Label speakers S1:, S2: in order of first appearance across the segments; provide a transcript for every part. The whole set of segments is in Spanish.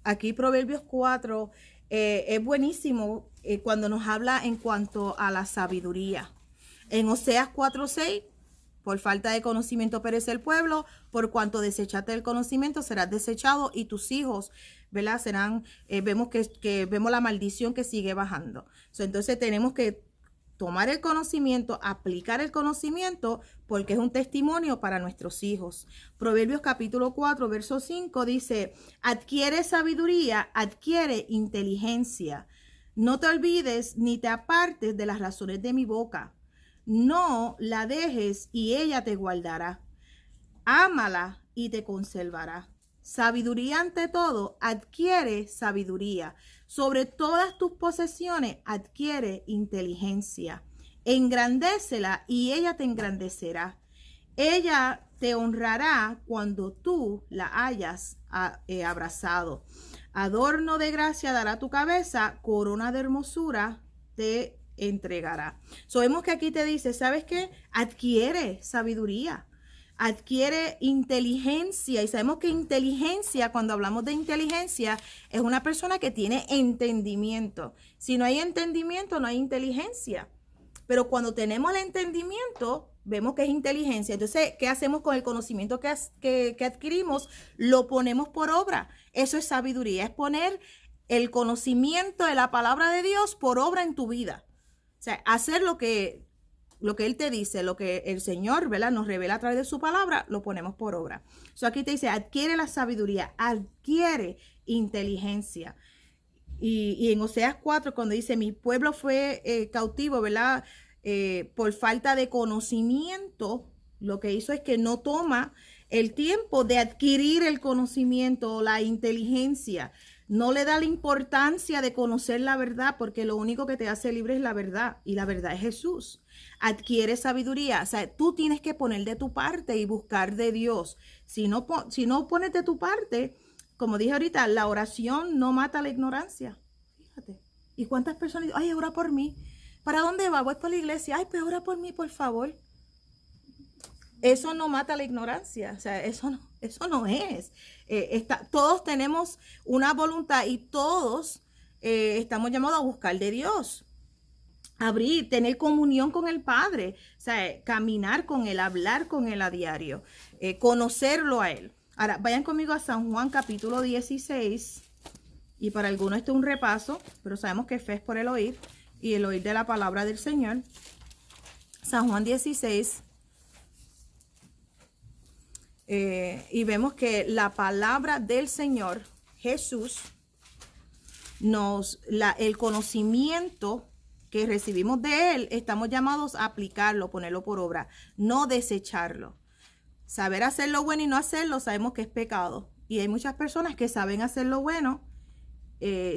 S1: aquí Proverbios 4 es buenísimo cuando nos habla en cuanto a la sabiduría. En Oseas 4:6, por falta de conocimiento perece el pueblo, por cuanto desechaste el conocimiento serás desechado y tus hijos, ¿verdad? Serán, vemos la maldición que sigue bajando. Entonces tenemos que tomar el conocimiento, aplicar el conocimiento, porque es un testimonio para nuestros hijos. Proverbios capítulo 4, verso 5 dice, adquiere sabiduría, adquiere inteligencia. No te olvides ni te apartes de las razones de mi boca. No la dejes y ella te guardará. Ámala y te conservará. Sabiduría ante todo, adquiere sabiduría. Sobre todas tus posesiones, adquiere inteligencia. Engrandécela y ella te engrandecerá. Ella te honrará cuando tú la hayas abrazado. Adorno de gracia dará tu cabeza, corona de hermosura te entregará. Vemos que aquí te dice, ¿sabes qué? Adquiere sabiduría. Adquiere inteligencia y sabemos que inteligencia, cuando hablamos de inteligencia, es una persona que tiene entendimiento. Si no hay entendimiento, no hay inteligencia. Pero cuando tenemos el entendimiento, vemos que es inteligencia. Entonces, ¿qué hacemos con el conocimiento que adquirimos? Lo ponemos por obra. Eso es sabiduría, es poner el conocimiento de la palabra de Dios por obra en tu vida. O sea, hacer lo que Él te dice, lo que el Señor, ¿verdad?, nos revela a través de su palabra, lo ponemos por obra. Aquí te dice, adquiere la sabiduría, adquiere inteligencia. Y en Oseas 4, cuando dice, mi pueblo fue cautivo, ¿verdad?, por falta de conocimiento, lo que hizo es que no toma el tiempo de adquirir el conocimiento, la inteligencia. No le da la importancia de conocer la verdad, porque lo único que te hace libre es la verdad, y la verdad es Jesús. Adquiere sabiduría. O sea, tú tienes que poner de tu parte y buscar de Dios. Si no pones de tu parte, como dije ahorita, la oración no mata la ignorancia. Fíjate. ¿Y cuántas personas dicen, ay, ora por mí? ¿Para dónde va? Voy por la iglesia. Ay, pues ora por mí, por favor. Eso no mata la ignorancia. O sea, eso no es. Todos tenemos una voluntad y todos estamos llamados a buscar de Dios. Abrir, tener comunión con el Padre, o sea, caminar con Él, hablar con Él a diario, conocerlo a Él. Ahora, vayan conmigo a San Juan capítulo 16, y para algunos esto es un repaso, pero sabemos que fe es por el oír, y el oír de la palabra del Señor. San Juan 16, y vemos que la palabra del Señor, Jesús, el conocimiento que recibimos de Él, estamos llamados a aplicarlo, ponerlo por obra, no desecharlo. Saber hacer lo bueno y no hacerlo, sabemos que es pecado. Y hay muchas personas que saben hacer lo bueno,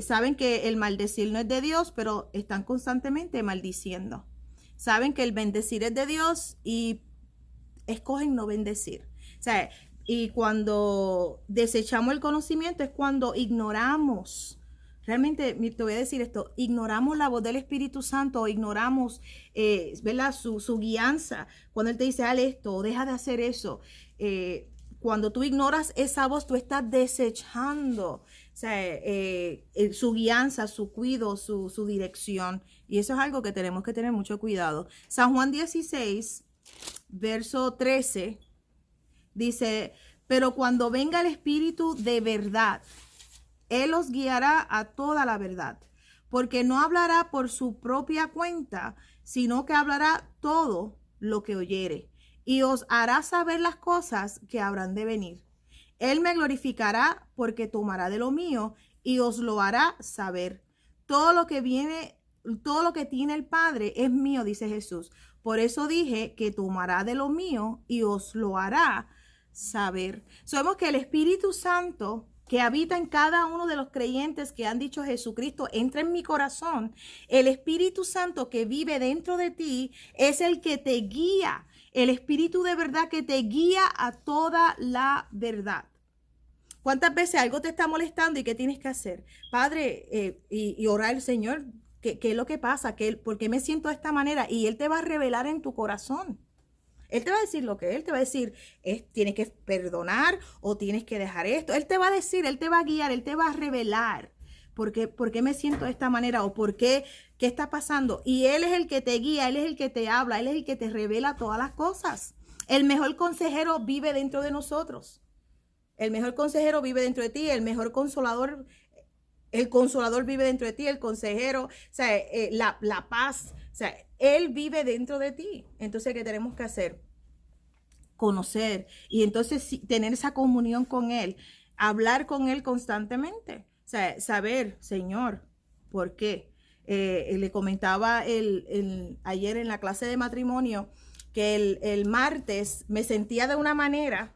S1: saben que el maldecir no es de Dios, pero están constantemente maldiciendo. Saben que el bendecir es de Dios y escogen no bendecir. O sea, y cuando desechamos el conocimiento es cuando ignoramos. Realmente, te voy a decir esto, ignoramos la voz del Espíritu Santo, ignoramos, ¿verdad?, su guianza. Cuando Él te dice, haz esto, deja de hacer eso. Cuando tú ignoras esa voz, tú estás desechando, o sea, su guianza, su cuidado, su dirección. Y eso es algo que tenemos que tener mucho cuidado. San Juan 16, verso 13, dice, pero cuando venga el Espíritu de verdad, Él os guiará a toda la verdad, porque no hablará por su propia cuenta, sino que hablará todo lo que oyere, y os hará saber las cosas que habrán de venir. Él me glorificará, porque tomará de lo mío y os lo hará saber. Todo lo que tiene el Padre es mío, dice Jesús. Por eso dije que tomará de lo mío y os lo hará saber. Sabemos que el Espíritu Santo que habita en cada uno de los creyentes que han dicho Jesucristo, entra en mi corazón. El Espíritu Santo que vive dentro de ti es el que te guía. El Espíritu de verdad que te guía a toda la verdad. ¿Cuántas veces algo te está molestando y qué tienes que hacer? Padre, y orar al Señor, ¿qué es lo que pasa? ¿Por qué me siento de esta manera? Y Él te va a revelar en tu corazón. Él te va a decir lo que él te va a decir es, tienes que perdonar o tienes que dejar esto. Él te va a decir, él te va a guiar, él te va a revelar por qué me siento de esta manera o qué está pasando. Y él es el que te guía, él es el que te habla, él es el que te revela todas las cosas. El mejor consejero vive dentro de nosotros. El mejor consejero vive dentro de ti, el mejor consolador, el consolador vive dentro de ti, el consejero, o sea, la paz, o sea, él vive dentro de ti. Entonces, ¿qué tenemos que hacer? Conocer y entonces tener esa comunión con él, hablar con él constantemente, o sea, saber, Señor, ¿por qué? Le comentaba ayer en la clase de matrimonio que el martes me sentía de una manera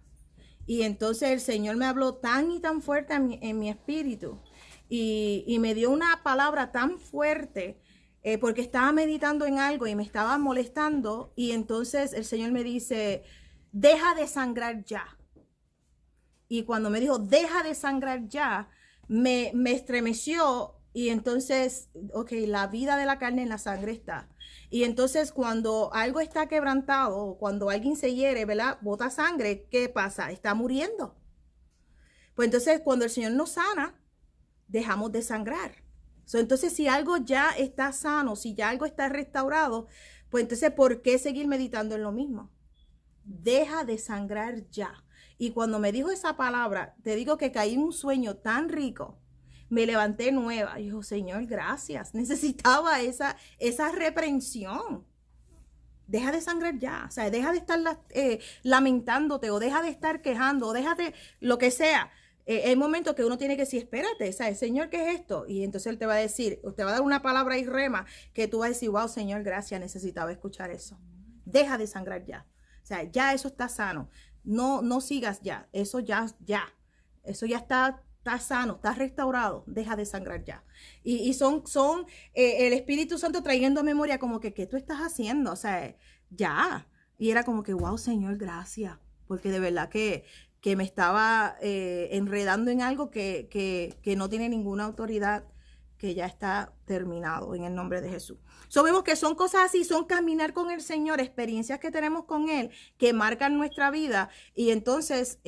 S1: y entonces el Señor me habló tan y tan fuerte en mi espíritu y me dio una palabra tan fuerte porque estaba meditando en algo y me estaba molestando y entonces el Señor me dice, deja de sangrar ya. Y cuando me dijo, deja de sangrar ya, me estremeció y entonces, ok, la vida de la carne en la sangre está. Y entonces cuando algo está quebrantado, cuando alguien se hiere, ¿verdad? Bota sangre, ¿qué pasa? Está muriendo. Pues entonces cuando el Señor nos sana, dejamos de sangrar. Entonces si algo ya está sano, si ya algo está restaurado, pues entonces ¿por qué seguir meditando en lo mismo? Deja de sangrar ya. Y cuando me dijo esa palabra, te digo que caí en un sueño tan rico. Me levanté nueva. Y dijo, Señor, gracias. Necesitaba esa reprensión. Deja de sangrar ya. O sea, deja de estar lamentándote o deja de estar quejando o déjate lo que sea. Hay momentos que uno tiene que decir, espérate, ¿sabes? Señor, ¿qué es esto? Y entonces Él te va a decir, te va a dar una palabra y rema que tú vas a decir, wow, Señor, gracias, necesitaba escuchar eso. Deja de sangrar ya. O sea, ya eso está sano. No sigas ya. Eso ya. Eso ya está sano, está restaurado. Deja de sangrar ya. Y son el Espíritu Santo trayendo a memoria como que, ¿qué tú estás haciendo? O sea, ya. Y era como que, wow, Señor, gracias. Porque de verdad que me estaba enredando en algo que no tiene ninguna autoridad, que ya está terminado en el nombre de Jesús. Vemos que son cosas así, son caminar con el Señor, experiencias que tenemos con Él, que marcan nuestra vida. Y entonces,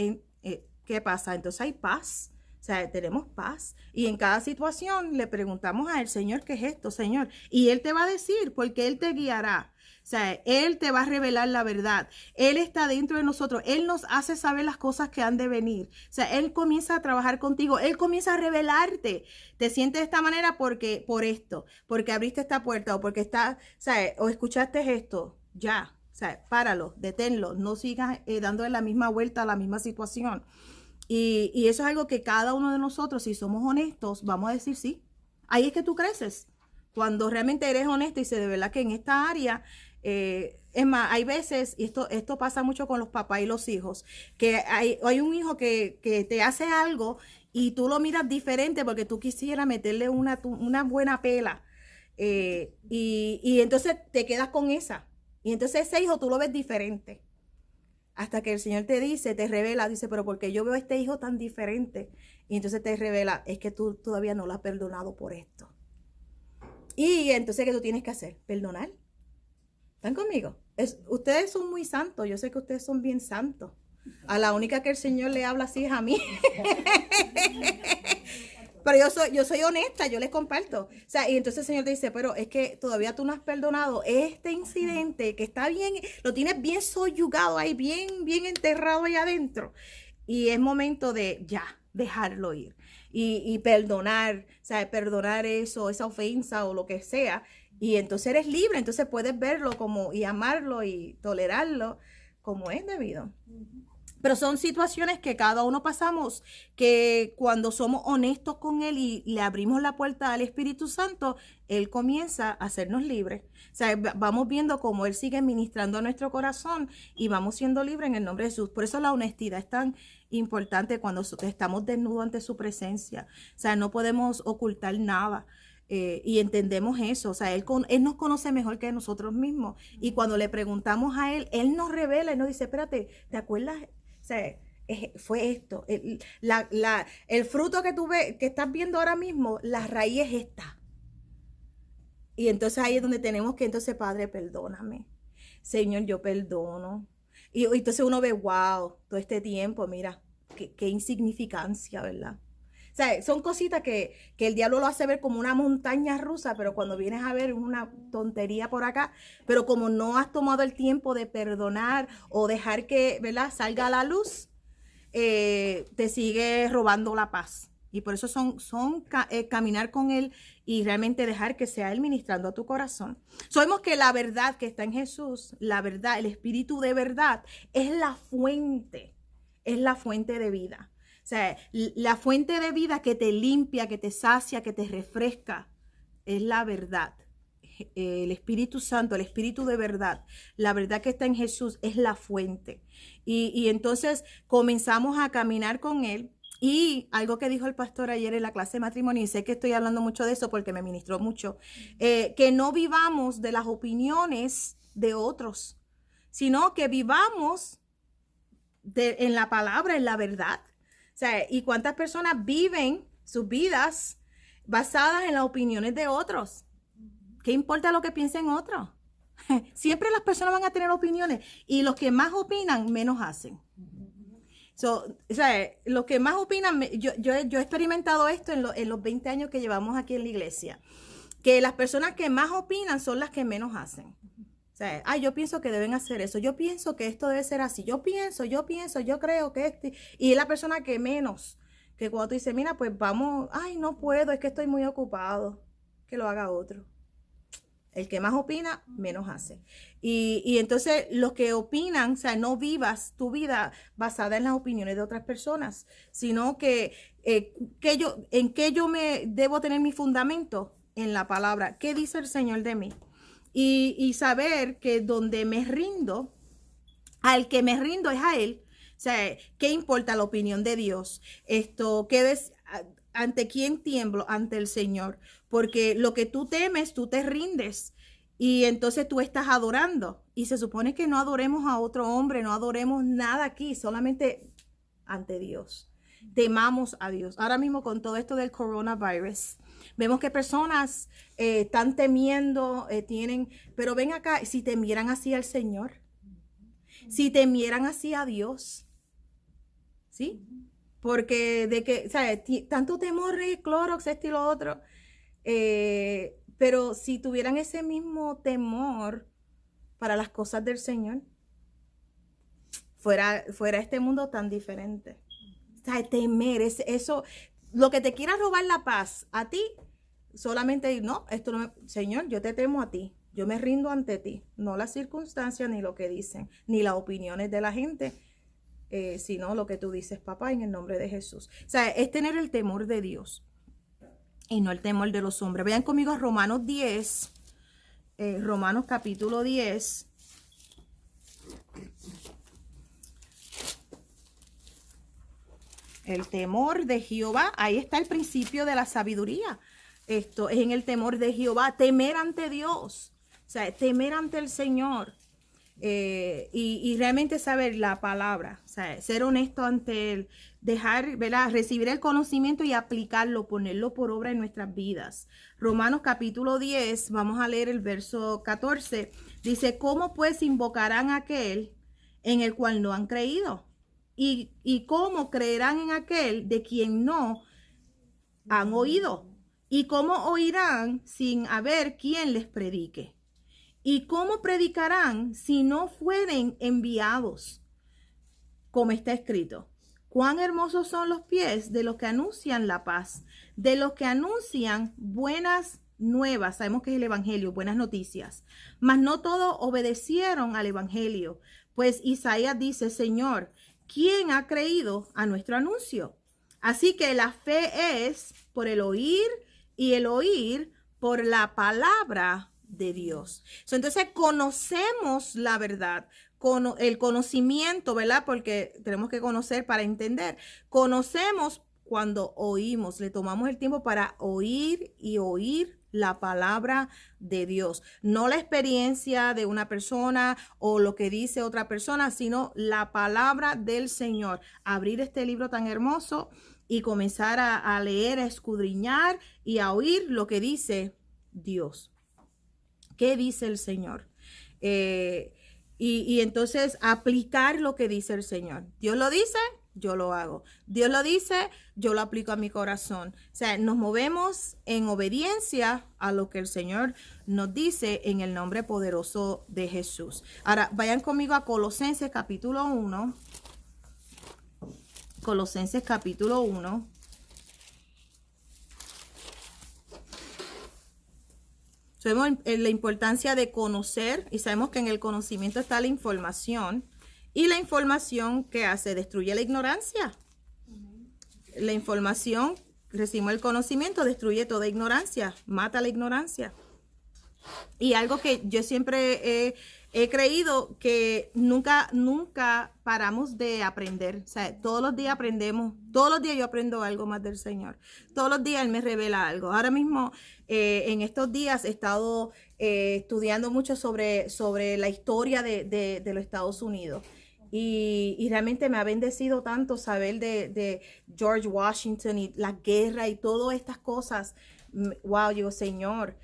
S1: ¿qué pasa? Entonces hay paz. O sea, tenemos paz. Y en cada situación le preguntamos a él, Señor, ¿qué es esto, Señor? Y Él te va a decir, porque Él te guiará. O sea, Él te va a revelar la verdad. Él está dentro de nosotros. Él nos hace saber las cosas que han de venir. O sea, Él comienza a trabajar contigo. Él comienza a revelarte. Te sientes de esta manera por esto, porque abriste esta puerta o porque o escuchaste esto. Ya, o sea, páralo, deténlo. No sigas dándole la misma vuelta a la misma situación. Y eso es algo que cada uno de nosotros, si somos honestos, vamos a decir sí. Ahí es que tú creces. Cuando realmente eres honesto y dices de verdad que en esta área, es más, hay veces, y esto pasa mucho con los papás y los hijos, que hay un hijo que te hace algo y tú lo miras diferente porque tú quisieras meterle una buena pela. Y entonces te quedas con esa. Y entonces ese hijo tú lo ves diferente. Hasta que el Señor te dice, te revela, dice, pero porque yo veo a este hijo tan diferente. Y entonces te revela, es que tú todavía no lo has perdonado por esto. Y entonces, ¿qué tú tienes que hacer? Perdonar. ¿Están conmigo? Ustedes son muy santos. Yo sé que ustedes son bien santos. A la única que el Señor le habla así es a mí. Pero yo soy honesta, yo les comparto. O sea, y entonces el Señor te dice, pero es que todavía tú no has perdonado este incidente que está bien, lo tienes bien soyugado ahí, bien enterrado ahí adentro. Y es momento de ya, dejarlo ir. Y perdonar, o sea, perdonar eso, esa ofensa o lo que sea. Y entonces eres libre, entonces puedes verlo como y amarlo y tolerarlo como es debido. Pero son situaciones que cada uno pasamos, que cuando somos honestos con Él y le abrimos la puerta al Espíritu Santo, Él comienza a hacernos libres. O sea, vamos viendo cómo Él sigue ministrando a nuestro corazón y vamos siendo libres en el nombre de Jesús. Por eso la honestidad es tan importante cuando estamos desnudos ante su presencia. O sea, no podemos ocultar nada. Y entendemos eso, o sea, él nos conoce mejor que nosotros mismos. Y cuando le preguntamos a Él, Él nos revela y nos dice, espérate, ¿te acuerdas? O sea, fue esto, el fruto que que estás viendo ahora mismo, la raíz es esta. Y entonces ahí es donde tenemos que, entonces, Padre, perdóname. Señor, yo perdono. Y entonces uno ve, wow, todo este tiempo, mira, qué insignificancia, ¿verdad? O sea, son cositas que el diablo lo hace ver como una montaña rusa, pero cuando vienes a ver una tontería por acá, pero como no has tomado el tiempo de perdonar o dejar que, ¿verdad?, salga a la luz, te sigue robando la paz. Y por eso caminar con Él y realmente dejar que sea Él ministrando a tu corazón. Sabemos que la verdad que está en Jesús, la verdad, el Espíritu de verdad, es la fuente de vida. O sea, la fuente de vida que te limpia, que te sacia, que te refresca, es la verdad. El Espíritu Santo, el Espíritu de verdad, la verdad que está en Jesús es la fuente. Y entonces comenzamos a caminar con Él. Y algo que dijo el pastor ayer en la clase de matrimonio, y sé que estoy hablando mucho de eso porque me ministró mucho, que no vivamos de las opiniones de otros, sino que vivamos en la palabra, en la verdad. O sea, ¿y cuántas personas viven sus vidas basadas en las opiniones de otros? ¿Qué importa lo que piensen otros? Siempre las personas van a tener opiniones y los que más opinan, menos hacen. O sea, los que más opinan, yo he experimentado esto en los 20 años que llevamos aquí en la iglesia, que las personas que más opinan son las que menos hacen. O sea, yo pienso que deben hacer eso, yo pienso que esto debe ser así, yo creo que este, y es la persona que menos, que cuando tú dices, mira, pues vamos, no puedo, es que estoy muy ocupado, que lo haga otro. El que más opina, menos hace. Y entonces los que opinan, o sea, no vivas tu vida basada en las opiniones de otras personas, sino en qué yo me debo tener mi fundamento en la palabra. ¿Qué dice el Señor de mí? Y saber que donde me rindo, al que me rindo es a Él. O sea, ¿qué importa la opinión de Dios? ¿Ante quién tiemblo? Ante el Señor. Porque lo que tú temes, tú te rindes. Y entonces tú estás adorando. Y se supone que no adoremos a otro hombre, no adoremos nada aquí, solamente ante Dios. Temamos a Dios. Ahora mismo con todo esto del coronavirus, vemos que personas están temiendo, pero ven acá, si temieran así al Señor, si temieran así a Dios, ¿sí? Porque o sea, tanto temor de Clorox, esto y lo otro, pero si tuvieran ese mismo temor para las cosas del Señor, fuera este mundo tan diferente. O sea, temer, eso, lo que te quiera robar la paz a ti, solamente, no, esto no Señor, yo te temo a ti, yo me rindo ante ti, no las circunstancias, ni lo que dicen, ni las opiniones de la gente, sino lo que tú dices, papá, en el nombre de Jesús. O sea, es tener el temor de Dios y no el temor de los hombres. Vean conmigo a Romanos 10, Romanos capítulo 10. El temor de Jehová, ahí está el principio de la sabiduría. Esto es en el temor de Jehová, temer ante Dios, o sea, temer ante el Señor. Y realmente saber la palabra, o sea, ser honesto ante Él, dejar, ¿verdad?, recibir el conocimiento y aplicarlo, ponerlo por obra en nuestras vidas. Romanos capítulo 10, vamos a leer el verso 14, dice, ¿cómo pues invocarán a aquel en el cual no han creído? ¿Y cómo creerán en aquel de quien no han oído? ¿Y cómo oirán sin haber quien les predique? ¿Y cómo predicarán si no fueren enviados? Como está escrito, cuán hermosos son los pies de los que anuncian la paz, de los que anuncian buenas nuevas. Sabemos que es el evangelio, buenas noticias. Mas no todos obedecieron al evangelio, pues Isaías dice, Señor, ¿quién ha creído a nuestro anuncio? Así que la fe es por el oír y el oír por la palabra de Dios. Entonces conocemos la verdad, con el conocimiento, ¿verdad? Porque tenemos que conocer para entender. Conocemos cuando oímos, le tomamos el tiempo para oír y oír la palabra de Dios, no la experiencia de una persona o lo que dice otra persona, sino la palabra del Señor. Abrir este libro tan hermoso y comenzar a leer, a escudriñar y a oír lo que dice Dios. ¿Qué dice el Señor? Y entonces aplicar lo que dice el Señor. Dios lo dice, yo lo hago. Dios lo dice, yo lo aplico a mi corazón. O sea, nos movemos en obediencia a lo que el Señor nos dice en el nombre poderoso de Jesús. Ahora, vayan conmigo a Colosenses capítulo 1. Colosenses capítulo 1. Sabemos la importancia de conocer y sabemos que en el conocimiento está la información y la información que hace destruye la ignorancia. La información, recibimos el conocimiento, destruye toda ignorancia, mata la ignorancia. Y algo que yo siempre he creído que nunca paramos de aprender. O sea, todos los días aprendemos, todos los días yo aprendo algo más del Señor. Todos los días Él me revela algo. Ahora mismo, en estos días he estado estudiando mucho sobre la historia de los Estados Unidos. Y realmente me ha bendecido tanto saber de George Washington y la guerra y todas estas cosas. Wow, digo, Señor,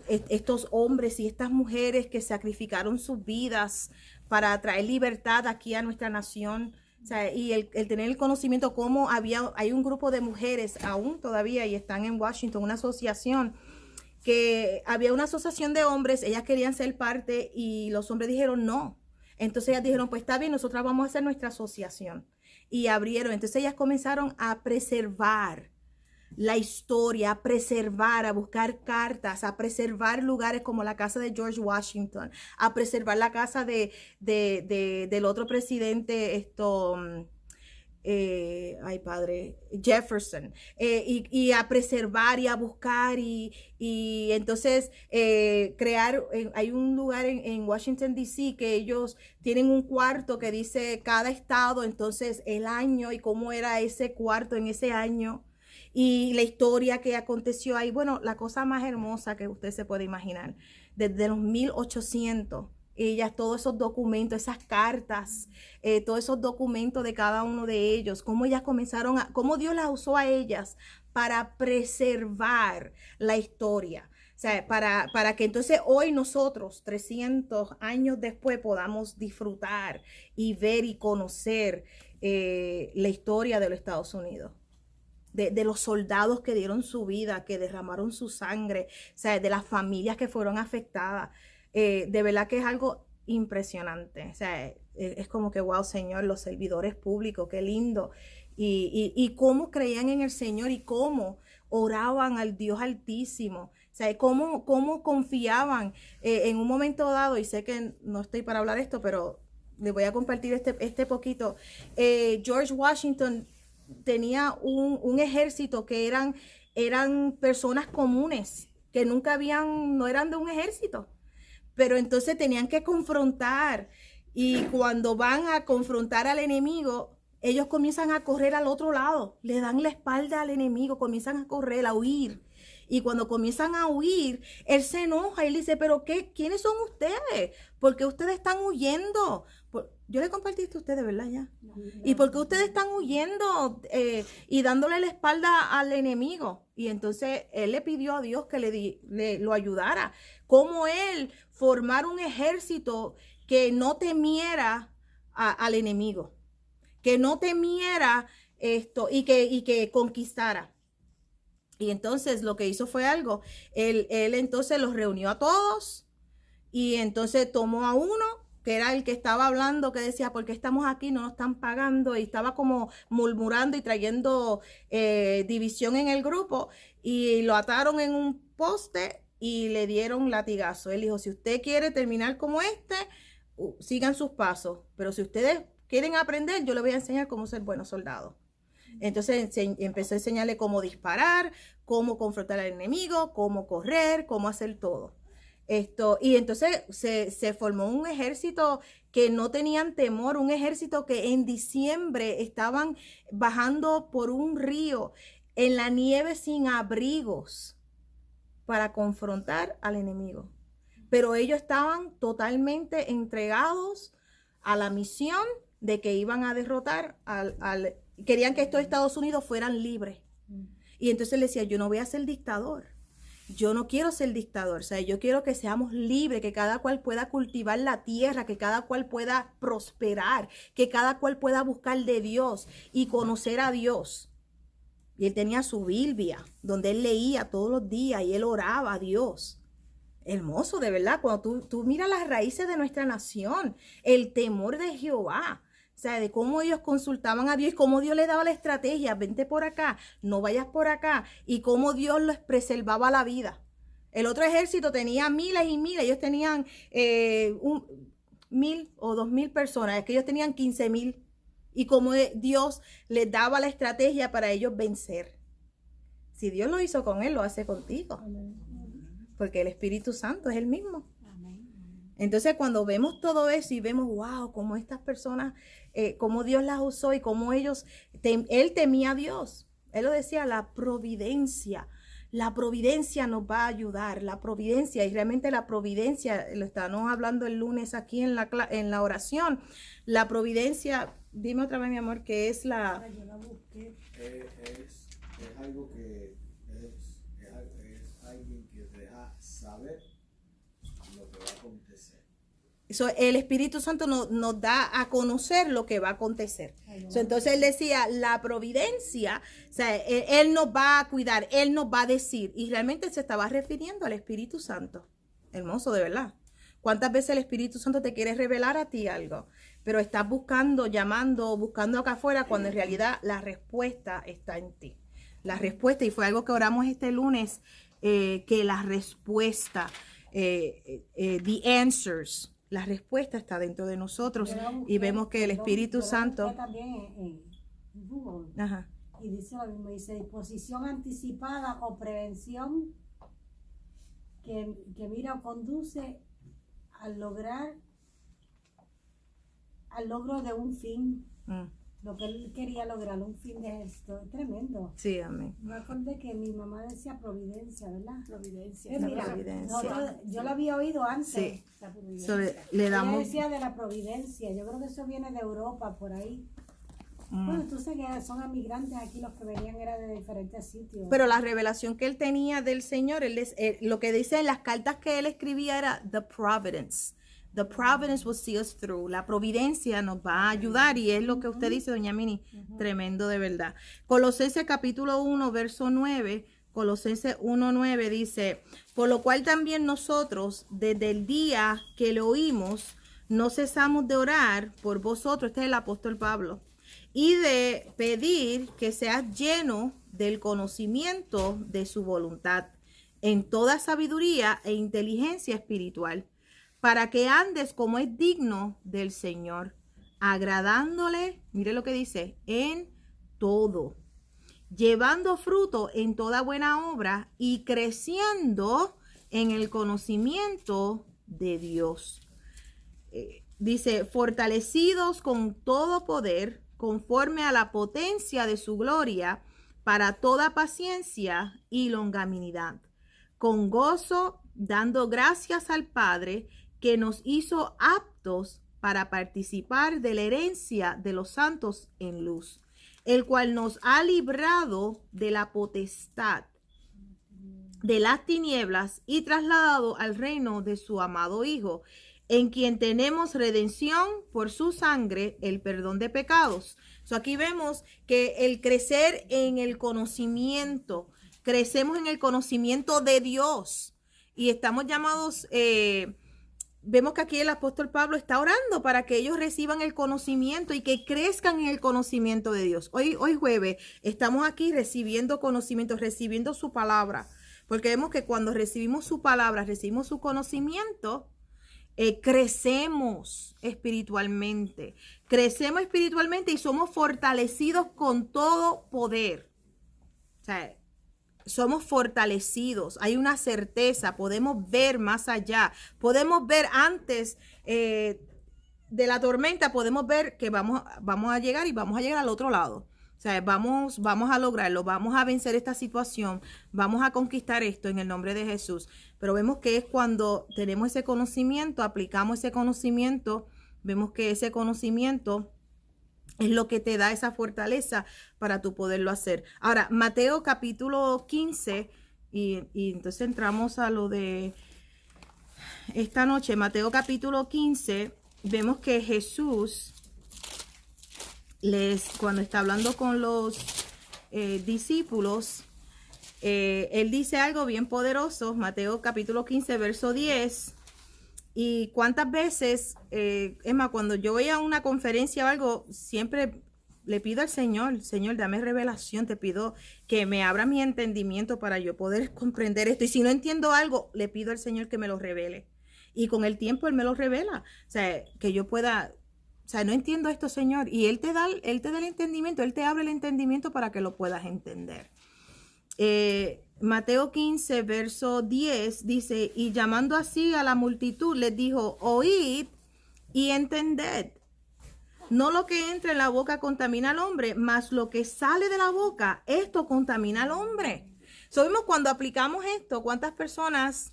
S1: estos hombres y estas mujeres que sacrificaron sus vidas para traer libertad aquí a nuestra nación. O sea, y el tener el conocimiento cómo hay un grupo de mujeres aún todavía y están en Washington, una asociación, que había una asociación de hombres, ellas querían ser parte y los hombres dijeron no. Entonces ellas dijeron, pues está bien, nosotras vamos a hacer nuestra asociación. Y abrieron, entonces ellas comenzaron a preservar la historia, a preservar, a buscar cartas, a preservar lugares como la casa de George Washington, a preservar la casa del otro presidente, Jefferson, y a preservar y a buscar y entonces crear, hay un lugar en Washington DC que ellos tienen un cuarto que dice cada estado, entonces el año y cómo era ese cuarto en ese año y la historia que aconteció ahí. Bueno, la cosa más hermosa que usted se puede imaginar, desde los 1800. Ellas, todos esos documentos, esas cartas, todos esos documentos de cada uno de ellos, cómo ellas comenzaron cómo Dios las usó a ellas para preservar la historia. O sea, para que entonces hoy nosotros, 300 años después, podamos disfrutar y ver y conocer la historia de los Estados Unidos. De los soldados que dieron su vida, que derramaron su sangre, o sea, de las familias que fueron afectadas. De verdad que es algo impresionante. O sea, es como que, wow, Señor, los servidores públicos, qué lindo. Y cómo creían en el Señor y cómo oraban al Dios Altísimo. O sea, cómo confiaban en un momento dado, y sé que no estoy para hablar esto, pero les voy a compartir este poquito. George Washington tenía un ejército que eran personas comunes, que no eran de un ejército. Pero entonces tenían que confrontar y cuando van a confrontar al enemigo, ellos comienzan a correr al otro lado, le dan la espalda al enemigo, comienzan a correr, a huir. Y cuando comienzan a huir, él se enoja y él dice, pero ¿quiénes son ustedes? ¿Por qué ustedes están huyendo? Yo le compartí esto a ustedes, ¿verdad? Ya. ¿Y por qué ustedes están huyendo y dándole la espalda al enemigo? Y entonces él le pidió a Dios que lo ayudara. Cómo él formar un ejército que no temiera al enemigo, que no temiera esto y que conquistara. Y entonces lo que hizo fue algo. Él entonces los reunió a todos y entonces tomó a uno que era el que estaba hablando, que decía, ¿por qué estamos aquí? No nos están pagando. Y estaba como murmurando y trayendo división en el grupo. Y lo ataron en un poste y le dieron latigazo. Él dijo, si usted quiere terminar como sigan sus pasos. Pero si ustedes quieren aprender, yo les voy a enseñar cómo ser buenos soldados. Entonces empezó a enseñarle cómo disparar, cómo confrontar al enemigo, cómo correr, cómo hacer todo. Y entonces se formó un ejército que no tenían temor, un ejército que en diciembre estaban bajando por un río en la nieve sin abrigos para confrontar al enemigo. Pero ellos estaban totalmente entregados a la misión de que iban a derrotar querían que estos Estados Unidos fueran libres. Y entonces le decía, yo no voy a ser dictador. yo no quiero ser dictador, o sea, yo quiero que seamos libres, que cada cual pueda cultivar la tierra, que cada cual pueda prosperar, que cada cual pueda buscar de Dios y conocer a Dios. Y él tenía su Biblia, donde él leía todos los días y él oraba a Dios. Hermoso, de verdad, cuando tú miras las raíces de nuestra nación, el temor de Jehová, o sea, de cómo ellos consultaban a Dios y cómo Dios les daba la estrategia, vente por acá, no vayas por acá, y cómo Dios les preservaba la vida. El otro ejército tenía miles y miles, ellos tenían 1,000 o 2,000 personas, es que ellos tenían 15,000, y cómo Dios les daba la estrategia para ellos vencer. Si Dios lo hizo con él, lo hace contigo. Porque el Espíritu Santo es el mismo. Entonces, cuando vemos todo eso y vemos, wow, cómo estas personas, cómo Dios las usó y cómo ellos, él temía a Dios. Él lo decía, la providencia nos va a ayudar, la providencia, y realmente la providencia, lo estábamos hablando el lunes aquí en la oración, la providencia, dime otra vez, mi amor, que es la...
S2: Yo la busqué. Es algo que es alguien que te deja saber lo que va a acontecer.
S1: El Espíritu Santo nos da a conocer lo que va a acontecer. Entonces él decía, la providencia, o sea, él nos va a cuidar, él nos va a decir, y realmente se estaba refiriendo al Espíritu Santo. Hermoso, de verdad. ¿Cuántas veces el Espíritu Santo te quiere revelar a ti algo? Pero estás buscando, llamando, buscando acá afuera, cuando en realidad la respuesta está en ti. La respuesta, y fue algo que oramos este lunes, que la respuesta, the answers, la respuesta está dentro de nosotros, y vemos que el Espíritu Santo...
S3: También en Google.
S1: Ajá.
S3: Y dice lo mismo, dice disposición anticipada o prevención que mira o conduce al logro de un fin. Lo que él quería lograr, un fin de esto. Es tremendo.
S1: Sí, amén.
S3: Me acordé que mi mamá decía providencia, ¿verdad?
S1: Providencia.
S3: Mira,
S1: Providencia.
S3: yo la había oído antes.
S1: Sí.
S3: La providencia.
S1: Le damos...
S3: Ella decía de la providencia. Yo creo que eso viene de Europa, por ahí. Bueno, tú sabes que son emigrantes aquí, los que venían eran de diferentes sitios.
S1: Pero la revelación que él tenía del Señor, lo que dice en las cartas que él escribía era the providence. The providence will see us through. La providencia nos va a ayudar, y es lo que usted dice, doña Mini. Tremendo, de verdad. Colosenses capítulo 1, verso 9. Colosenses 1:9 dice, por lo cual también nosotros, desde el día que lo oímos, no cesamos de orar por vosotros. Este es el apóstol Pablo. Y de pedir que seas lleno del conocimiento de su voluntad, en toda sabiduría e inteligencia espiritual, para que andes como es digno del Señor, agradándole, mire lo que dice, en todo, llevando fruto en toda buena obra y creciendo en el conocimiento de Dios. Dice, fortalecidos con todo poder, conforme a la potencia de su gloria, para toda paciencia y longanimidad, con gozo, dando gracias al Padre, que nos hizo aptos para participar de la herencia de los santos en luz, el cual nos ha librado de la potestad de las tinieblas y trasladado al reino de su amado Hijo, en quien tenemos redención por su sangre, el perdón de pecados. Aquí vemos que el crecer en el conocimiento, crecemos en el conocimiento de Dios, y estamos llamados... Vemos que aquí el apóstol Pablo está orando para que ellos reciban el conocimiento y que crezcan en el conocimiento de Dios. Hoy jueves estamos aquí recibiendo conocimiento, recibiendo su palabra, porque vemos que cuando recibimos su palabra, recibimos su conocimiento, crecemos espiritualmente y somos fortalecidos con todo poder. O sea, somos fortalecidos, hay una certeza, podemos ver más allá, podemos ver antes de la tormenta, podemos ver que vamos a llegar, y vamos a llegar al otro lado. O sea, vamos a lograrlo, vamos a vencer esta situación, vamos a conquistar esto en el nombre de Jesús. Pero vemos que es cuando tenemos ese conocimiento, aplicamos ese conocimiento, vemos que ese conocimiento es lo que te da esa fortaleza para tú poderlo hacer. Ahora, Mateo capítulo 15, Y entonces entramos a lo de esta noche, Mateo capítulo 15, vemos que Jesús cuando está hablando con los discípulos, él dice algo bien poderoso, Mateo capítulo 15, verso 10. Y cuántas veces, es más, cuando yo voy a una conferencia o algo, siempre le pido al Señor, Señor, dame revelación, te pido que me abra mi entendimiento para yo poder comprender esto. Y si no entiendo algo, le pido al Señor que me lo revele. Y con el tiempo Él me lo revela. O sea, que yo pueda, o sea, no entiendo esto, Señor. Y Él te da el entendimiento, Él te abre el entendimiento para que lo puedas entender. Mateo 15, verso 10 dice, y llamando así a la multitud, les dijo, oíd y entended. No lo que entra en la boca contamina al hombre, mas lo que sale de la boca, esto contamina al hombre. Sabemos cuando aplicamos esto, cuántas personas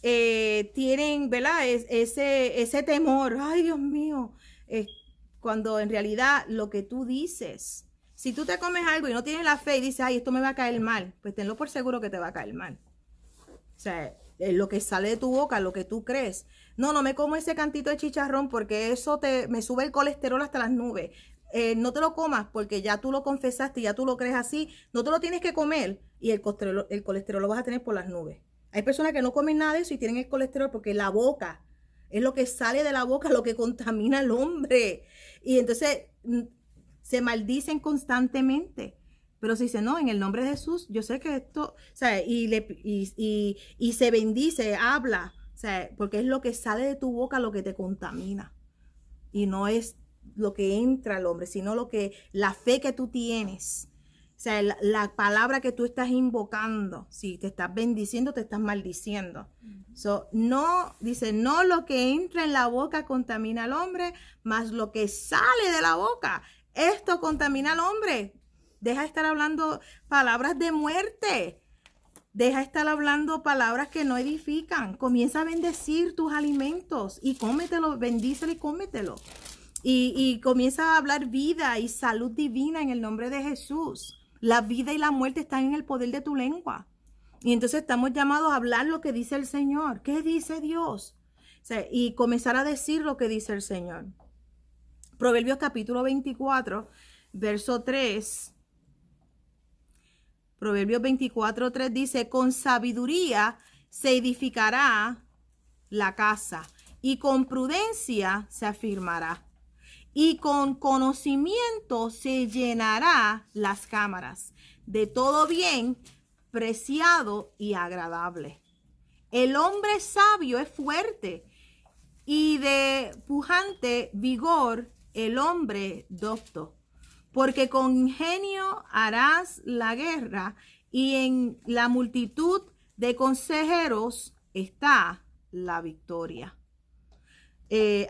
S1: tienen, ¿verdad? Ese temor, ay Dios mío, cuando en realidad lo que tú dices, si tú te comes algo y no tienes la fe y dices, ay, esto me va a caer mal, pues tenlo por seguro que te va a caer mal. O sea, lo que sale de tu boca, lo que tú crees. No me como ese cantito de chicharrón porque eso me sube el colesterol hasta las nubes. No te lo comas porque ya tú lo confesaste, ya tú lo crees así. No te lo tienes que comer y el colesterol lo vas a tener por las nubes. Hay personas que no comen nada de eso y tienen el colesterol porque la boca es lo que sale de la boca, lo que contamina al hombre. Y entonces se maldicen constantemente. Pero si dice, no, en el nombre de Jesús, yo sé que esto, o sea, y se bendice, habla, o sea, porque es lo que sale de tu boca lo que te contamina. Y no es lo que entra al hombre, sino la fe que tú tienes. O sea, la palabra que tú estás invocando. Si te estás bendiciendo, te estás maldiciendo. Dice, no lo que entra en la boca contamina al hombre, mas lo que sale de la boca, esto contamina al hombre. Deja de estar hablando palabras de muerte. Deja de estar hablando palabras que no edifican. Comienza a bendecir tus alimentos y cómetelo, bendícelo y cómetelo. Y comienza a hablar vida y salud divina en el nombre de Jesús. La vida y la muerte están en el poder de tu lengua. Y entonces estamos llamados a hablar lo que dice el Señor. ¿Qué dice Dios? O sea, y comenzar a decir lo que dice el Señor. Proverbios capítulo 24, verso 3. Proverbios 24:3 dice, con sabiduría se edificará la casa y con prudencia se afirmará. Y con conocimiento se llenará las cámaras de todo bien preciado y agradable. El hombre sabio es fuerte y de pujante vigor el hombre docto. Porque con ingenio harás la guerra y en la multitud de consejeros está la victoria.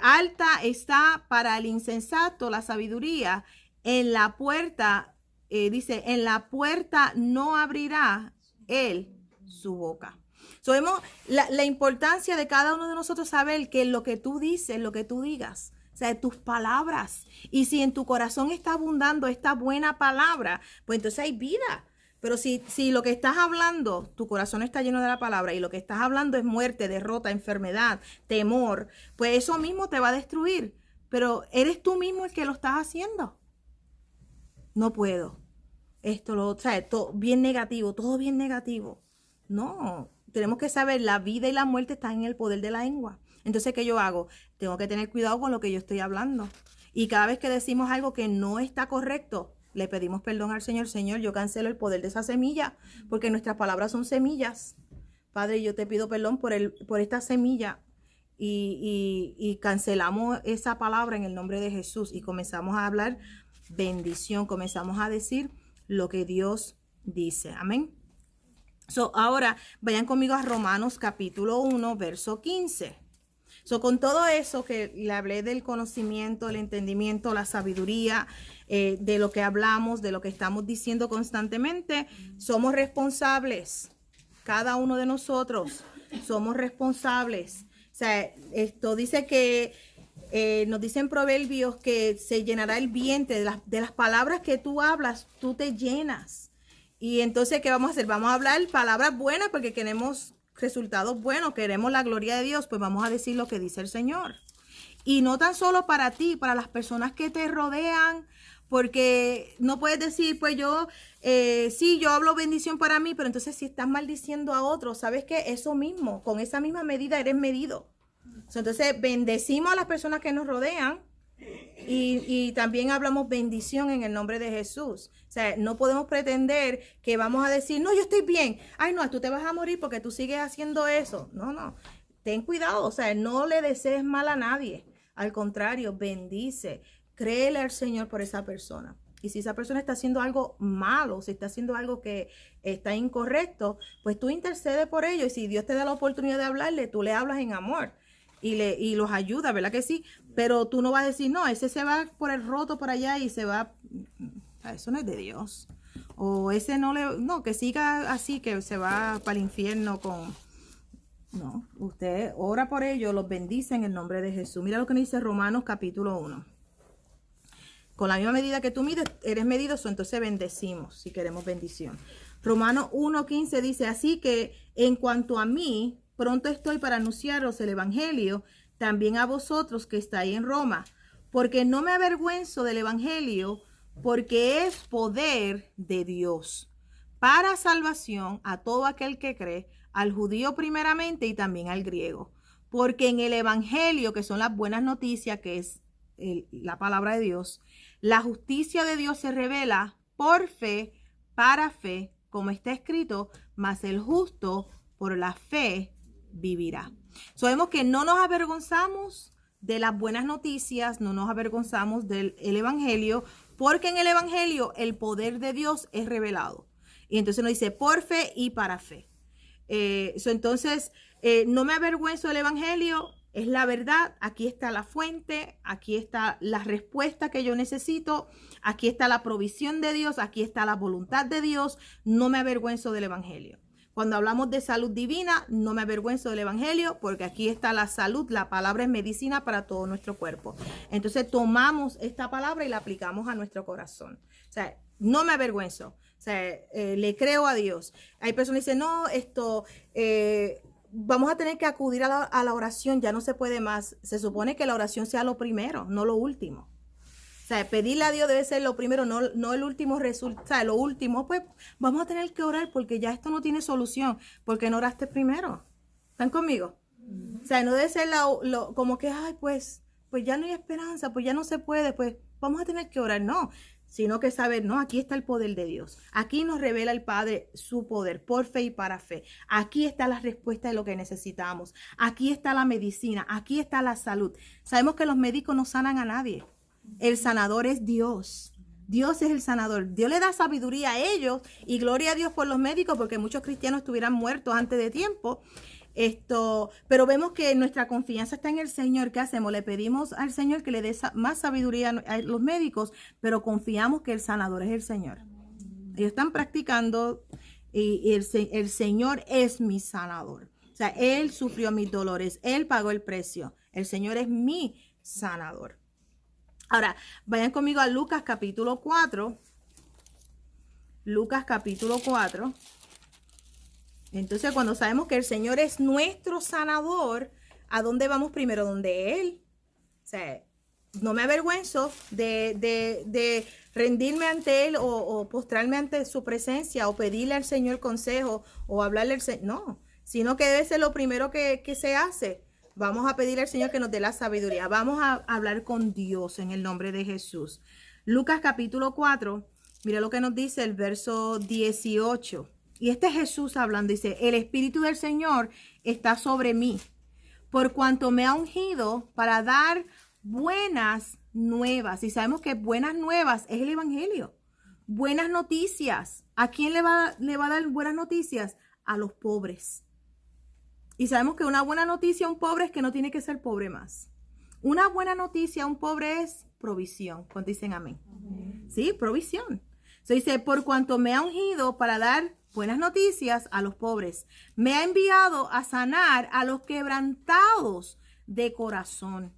S1: Alta está para el insensato la sabiduría. En la puerta, dice, en la puerta no abrirá él su boca. Vemos la importancia de cada uno de nosotros saber que lo que tú dices, lo que tú digas, o sea, tus palabras. Y si en tu corazón está abundando esta buena palabra, pues entonces hay vida. Pero si lo que estás hablando, tu corazón está lleno de la palabra y lo que estás hablando es muerte, derrota, enfermedad, temor, pues eso mismo te va a destruir. Pero eres tú mismo el que lo estás haciendo. No puedo. O sea, todo bien negativo, todo bien negativo. No, tenemos que saber, la vida y la muerte están en el poder de la lengua. Entonces, ¿qué yo hago? Tengo que tener cuidado con lo que yo estoy hablando. Y cada vez que decimos algo que no está correcto, le pedimos perdón al Señor. Señor, yo cancelo el poder de esa semilla, porque nuestras palabras son semillas. Padre, yo te pido perdón por esta semilla y cancelamos esa palabra en el nombre de Jesús y comenzamos a hablar bendición, comenzamos a decir lo que Dios dice. Amén. Ahora vayan conmigo a Romanos capítulo 1, verso 15. Con todo eso que le hablé del conocimiento, el entendimiento, la sabiduría, de lo que hablamos, de lo que estamos diciendo constantemente, somos responsables. Cada uno de nosotros somos responsables. O sea, esto dice que nos dicen Proverbios que se llenará el vientre de las palabras que tú hablas, tú te llenas. Y entonces, ¿qué vamos a hacer? Vamos a hablar palabras buenas porque queremos resultados buenos, queremos la gloria de Dios, pues vamos a decir lo que dice el Señor. Y no tan solo para ti, para las personas que te rodean, porque no puedes decir, pues yo, sí, yo hablo bendición para mí, pero entonces si estás maldiciendo a otros, ¿sabes qué? Eso mismo, con esa misma medida eres medido. Entonces, bendecimos a las personas que nos rodean y también hablamos bendición en el nombre de Jesús. O sea, no podemos pretender que vamos a decir, no, yo estoy bien. Ay, no, tú te vas a morir porque tú sigues haciendo eso. No, no. Ten cuidado, o sea, no le desees mal a nadie. Al contrario, bendice. Créele al Señor por esa persona. Y si esa persona está haciendo algo malo, si está haciendo algo que está incorrecto, pues tú intercedes por ello. Y si Dios te da la oportunidad de hablarle, tú le hablas en amor. Y los ayuda, ¿verdad que sí? Pero tú no vas a decir, no, ese se va por el roto por allá y se va. Eso no es de Dios. O ese no, que siga así, que se va para el infierno con. No, usted ora por ellos, los bendice en el nombre de Jesús. Mira lo que dice Romanos capítulo 1. Con la misma medida que tú mides, eres medido, entonces bendecimos, si queremos bendición. Romanos 1:15 dice, así que en cuanto a mí, pronto estoy para anunciaros el evangelio, también a vosotros que estáis en Roma, porque no me avergüenzo del evangelio, porque es poder de Dios para salvación a todo aquel que cree, al judío primeramente y también al griego. Porque en el evangelio, que son las buenas noticias, que es la palabra de Dios, la justicia de Dios se revela por fe, para fe, como está escrito, mas el justo por la fe vivirá. Sabemos que no nos avergonzamos de las buenas noticias, no nos avergonzamos del evangelio, porque en el evangelio el poder de Dios es revelado. Y entonces nos dice por fe y para fe. Entonces, no me avergüenzo del evangelio, es la verdad, aquí está la fuente, aquí está la respuesta que yo necesito, aquí está la provisión de Dios, aquí está la voluntad de Dios, no me avergüenzo del evangelio. Cuando hablamos de salud divina, no me avergüenzo del evangelio porque aquí está la salud, la palabra es medicina para todo nuestro cuerpo. Entonces tomamos esta palabra y la aplicamos a nuestro corazón. O sea, no me avergüenzo. O sea, le creo a Dios. Hay personas que dicen, no, vamos a tener que acudir a la oración, ya no se puede más. Se supone que la oración sea lo primero, no lo último. O sea, pedirle a Dios debe ser lo primero, no el último resultado. O sea, lo último, pues vamos a tener que orar porque ya esto no tiene solución, porque no oraste primero. ¿Están conmigo? O sea, no debe ser como que, ay, pues ya no hay esperanza, pues ya no se puede, pues vamos a tener que orar. No, sino que saber, no, aquí está el poder de Dios. Aquí nos revela el Padre su poder por fe y para fe. Aquí está la respuesta de lo que necesitamos. Aquí está la medicina, aquí está la salud. Sabemos que los médicos no sanan a nadie. El sanador es Dios. Dios es el sanador. Dios le da sabiduría a ellos y gloria a Dios por los médicos porque muchos cristianos estuvieran muertos antes de tiempo. Pero vemos que nuestra confianza está en el Señor. ¿Qué hacemos? Le pedimos al Señor que le dé más sabiduría a los médicos, pero confiamos que el sanador es el Señor. Ellos están practicando y el Señor es mi sanador. O sea, Él sufrió mis dolores, Él pagó el precio. El Señor es mi sanador. Ahora, vayan conmigo a Lucas capítulo 4. Lucas capítulo 4. Entonces, cuando sabemos que el Señor es nuestro sanador, ¿a dónde vamos primero? Donde Él. O sea, no me avergüenzo de rendirme ante Él o postrarme ante su presencia o pedirle al Señor consejo o hablarle al Señor. No, sino que debe ser lo primero que se hace. Vamos a pedir al Señor que nos dé la sabiduría. Vamos a hablar con Dios en el nombre de Jesús. Lucas capítulo 4, mira lo que nos dice el verso 18. Y este es Jesús hablando, dice, el Espíritu del Señor está sobre mí, por cuanto me ha ungido para dar buenas nuevas. Y sabemos que buenas nuevas es el Evangelio. Buenas noticias. ¿A quién le va a dar buenas noticias? A los pobres. Y sabemos que una buena noticia a un pobre es que no tiene que ser pobre más. Una buena noticia a un pobre es provisión. ¿Cuántos dicen amén? Amén. Sí, provisión. Se dice, por cuanto me ha ungido para dar buenas noticias a los pobres. Me ha enviado a sanar a los quebrantados de corazón.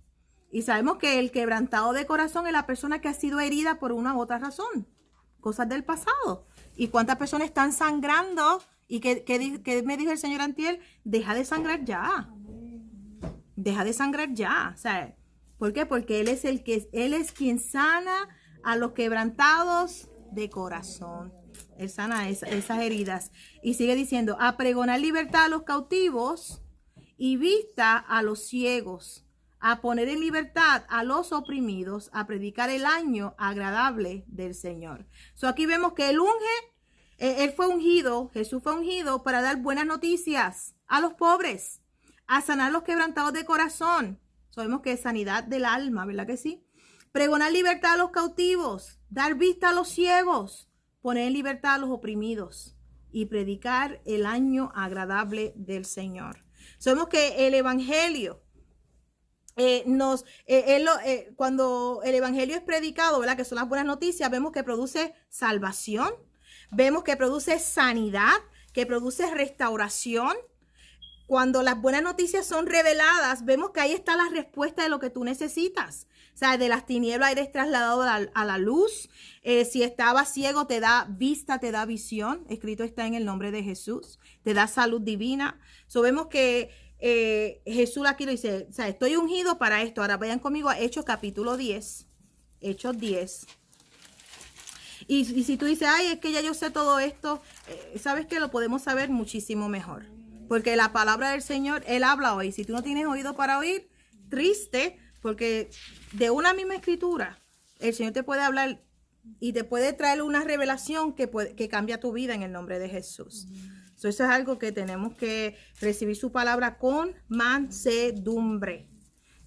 S1: Y sabemos que el quebrantado de corazón es la persona que ha sido herida por una u otra razón. Cosas del pasado. ¿Y cuántas personas están sangrando? ¿Y qué me dijo el Señor antier? Deja de sangrar ya. Deja de sangrar ya. O sea, ¿por qué? Porque Él es quien sana a los quebrantados de corazón. Él sana esas heridas. Y sigue diciendo, a pregonar libertad a los cautivos y vista a los ciegos, a poner en libertad a los oprimidos, a predicar el año agradable del Señor. So aquí vemos que Él fue ungido, Jesús fue ungido para dar buenas noticias a los pobres, a sanar los quebrantados de corazón. Sabemos que es sanidad del alma, ¿verdad que sí? Pregonar libertad a los cautivos, dar vista a los ciegos, poner en libertad a los oprimidos y predicar el año agradable del Señor. Sabemos que el Evangelio cuando el Evangelio es predicado, ¿verdad? Que son las buenas noticias, vemos que produce salvación, vemos que produce sanidad, que produce restauración. Cuando las buenas noticias son reveladas, vemos que ahí está la respuesta de lo que tú necesitas. O sea, de las tinieblas eres trasladado a la luz. Si estabas ciego, te da vista, te da visión. Escrito está en el nombre de Jesús. Te da salud divina. So, vemos que Jesús aquí lo dice, o sea, estoy ungido para esto. Ahora vayan conmigo a Hechos capítulo 10. Hechos 10. Y si tú dices, ay, es que ya yo sé todo esto, sabes que lo podemos saber muchísimo mejor. Porque la palabra del Señor, Él habla hoy. Si tú no tienes oído para oír, triste, porque de una misma escritura, el Señor te puede hablar y te puede traer una revelación que cambia tu vida en el nombre de Jesús. Eso es algo que tenemos que recibir su palabra con mansedumbre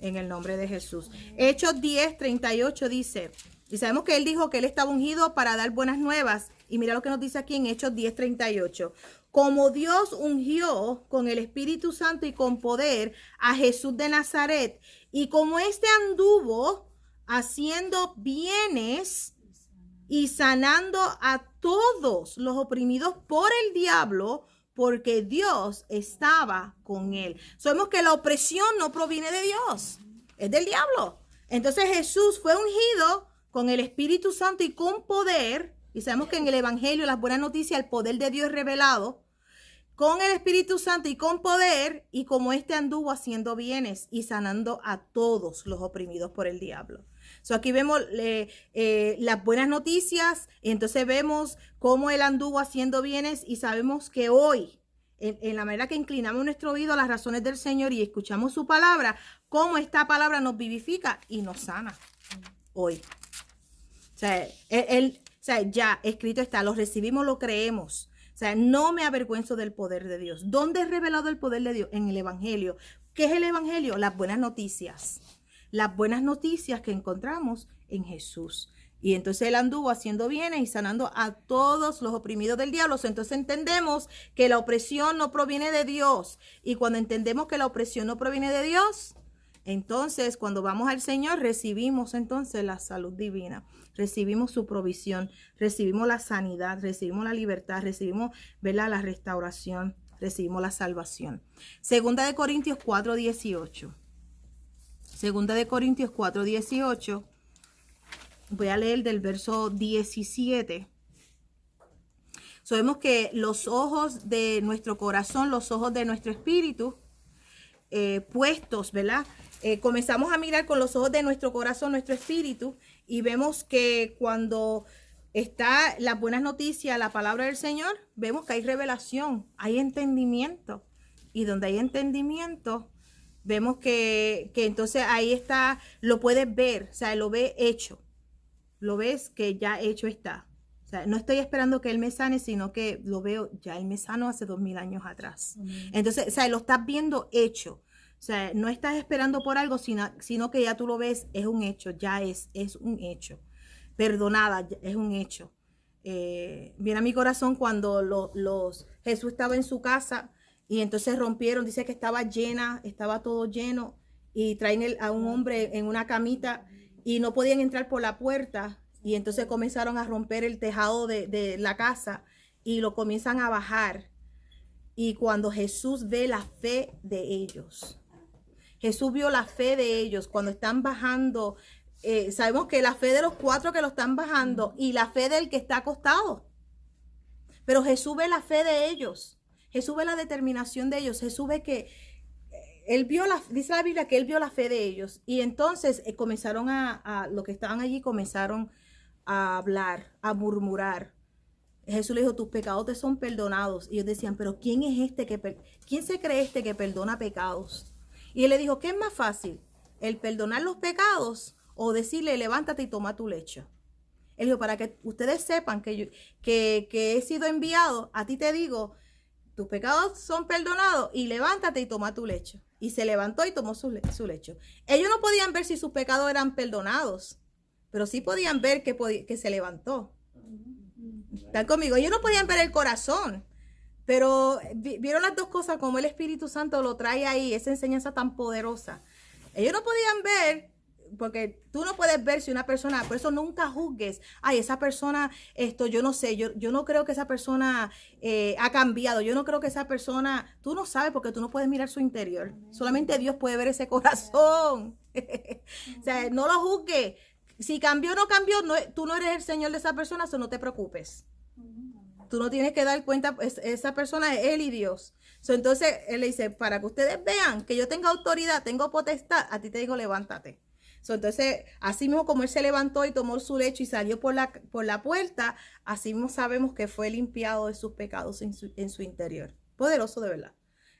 S1: en el nombre de Jesús. Hechos 10, 38 dice, y sabemos que Él dijo que Él estaba ungido para dar buenas nuevas. Y mira lo que nos dice aquí en Hechos 10, 38. Como Dios ungió con el Espíritu Santo y con poder a Jesús de Nazaret, y como éste anduvo haciendo bienes y sanando a todos los oprimidos por el diablo, porque Dios estaba con él. Sabemos que la opresión no proviene de Dios, es del diablo. Entonces Jesús fue ungido con el Espíritu Santo y con poder. Y sabemos que en el Evangelio, las buenas noticias, el poder de Dios es revelado con el Espíritu Santo y con poder, y como éste anduvo haciendo bienes y sanando a todos los oprimidos por el diablo. So aquí vemos las buenas noticias, y entonces vemos cómo él anduvo haciendo bienes, y sabemos que hoy, en la manera que inclinamos nuestro oído a las razones del Señor y escuchamos su palabra, cómo esta palabra nos vivifica y nos sana hoy. O sea, ya escrito está, lo recibimos, lo creemos. O sea, no me avergüenzo del poder de Dios. ¿Dónde es revelado el poder de Dios? En el Evangelio. ¿Qué es el Evangelio? Las buenas noticias. Las buenas noticias que encontramos en Jesús. Y entonces Él anduvo haciendo bienes y sanando a todos los oprimidos del diablo. Entonces entendemos que la opresión no proviene de Dios. Y cuando entendemos que la opresión no proviene de Dios, entonces cuando vamos al Señor recibimos entonces la salud divina. Recibimos su provisión, recibimos la sanidad, recibimos la libertad, recibimos, ¿verdad?, la restauración, recibimos la salvación. Segunda de Corintios 4:18. Segunda de Corintios 4:18. Voy a leer del verso 17. Sabemos que los ojos de nuestro corazón, los ojos de nuestro espíritu, puestos, ¿verdad? Comenzamos a mirar con los ojos de nuestro corazón, nuestro espíritu, y vemos que cuando está las buenas noticias, la palabra del Señor, vemos que hay revelación, hay entendimiento. Y donde hay entendimiento, vemos que entonces ahí está, lo puedes ver, o sea, lo ves hecho. Lo ves que ya hecho está. O sea, no estoy esperando que Él me sane, sino que lo veo, ya Él me sanó hace 2000 años atrás. Entonces, o sea, lo estás viendo hecho. O sea, no estás esperando por algo, sino que ya tú lo ves, es un hecho, ya es un hecho. Perdonada, es un hecho. Viene a mi corazón cuando Jesús estaba en su casa y entonces rompieron, dice que estaba llena, estaba todo lleno, y traen a un hombre en una camita y no podían entrar por la puerta, y entonces comenzaron a romper el tejado de la casa y lo comienzan a bajar. Y cuando Jesús ve la fe de ellos, Jesús vio la fe de ellos cuando están bajando. Sabemos que la fe de los 4 que lo están bajando y la fe del que está acostado. Pero Jesús ve la fe de ellos. Jesús ve la determinación de ellos. Jesús ve que él vio dice la Biblia que él vio la fe de ellos. Y entonces comenzaron los que estaban allí comenzaron a hablar, a murmurar. Jesús le dijo, tus pecados te son perdonados. Y ellos decían, pero ¿quién es este quién se cree este que perdona pecados? Y él le dijo, ¿qué es más fácil? ¿El perdonar los pecados o decirle, levántate y toma tu lecho? Él dijo, para que ustedes sepan que he sido enviado, a ti te digo, tus pecados son perdonados y levántate y toma tu lecho. Y se levantó y tomó su lecho. Ellos no podían ver si sus pecados eran perdonados, pero sí podían ver que se levantó. ¿Están conmigo? Ellos no podían ver el corazón, pero vieron las dos cosas como el Espíritu Santo lo trae ahí, esa enseñanza tan poderosa. Ellos no podían ver, porque tú no puedes ver si una persona, por eso nunca juzgues, ay, esa persona, yo no sé, yo no creo que esa persona ha cambiado, yo no creo que esa persona, tú no sabes porque tú no puedes mirar su interior, solamente Dios puede ver ese corazón. O sea, no lo juzgues, si cambió o no cambió, tú no eres el Señor de esa persona, eso no te preocupes. Tú no tienes que dar cuenta, esa persona es Él y Dios. Entonces, Él le dice, para que ustedes vean que yo tengo autoridad, tengo potestad, a ti te digo, levántate. Entonces, así mismo como Él se levantó y tomó su lecho y salió por la puerta, así mismo sabemos que fue limpiado de sus pecados en su interior. Poderoso de verdad.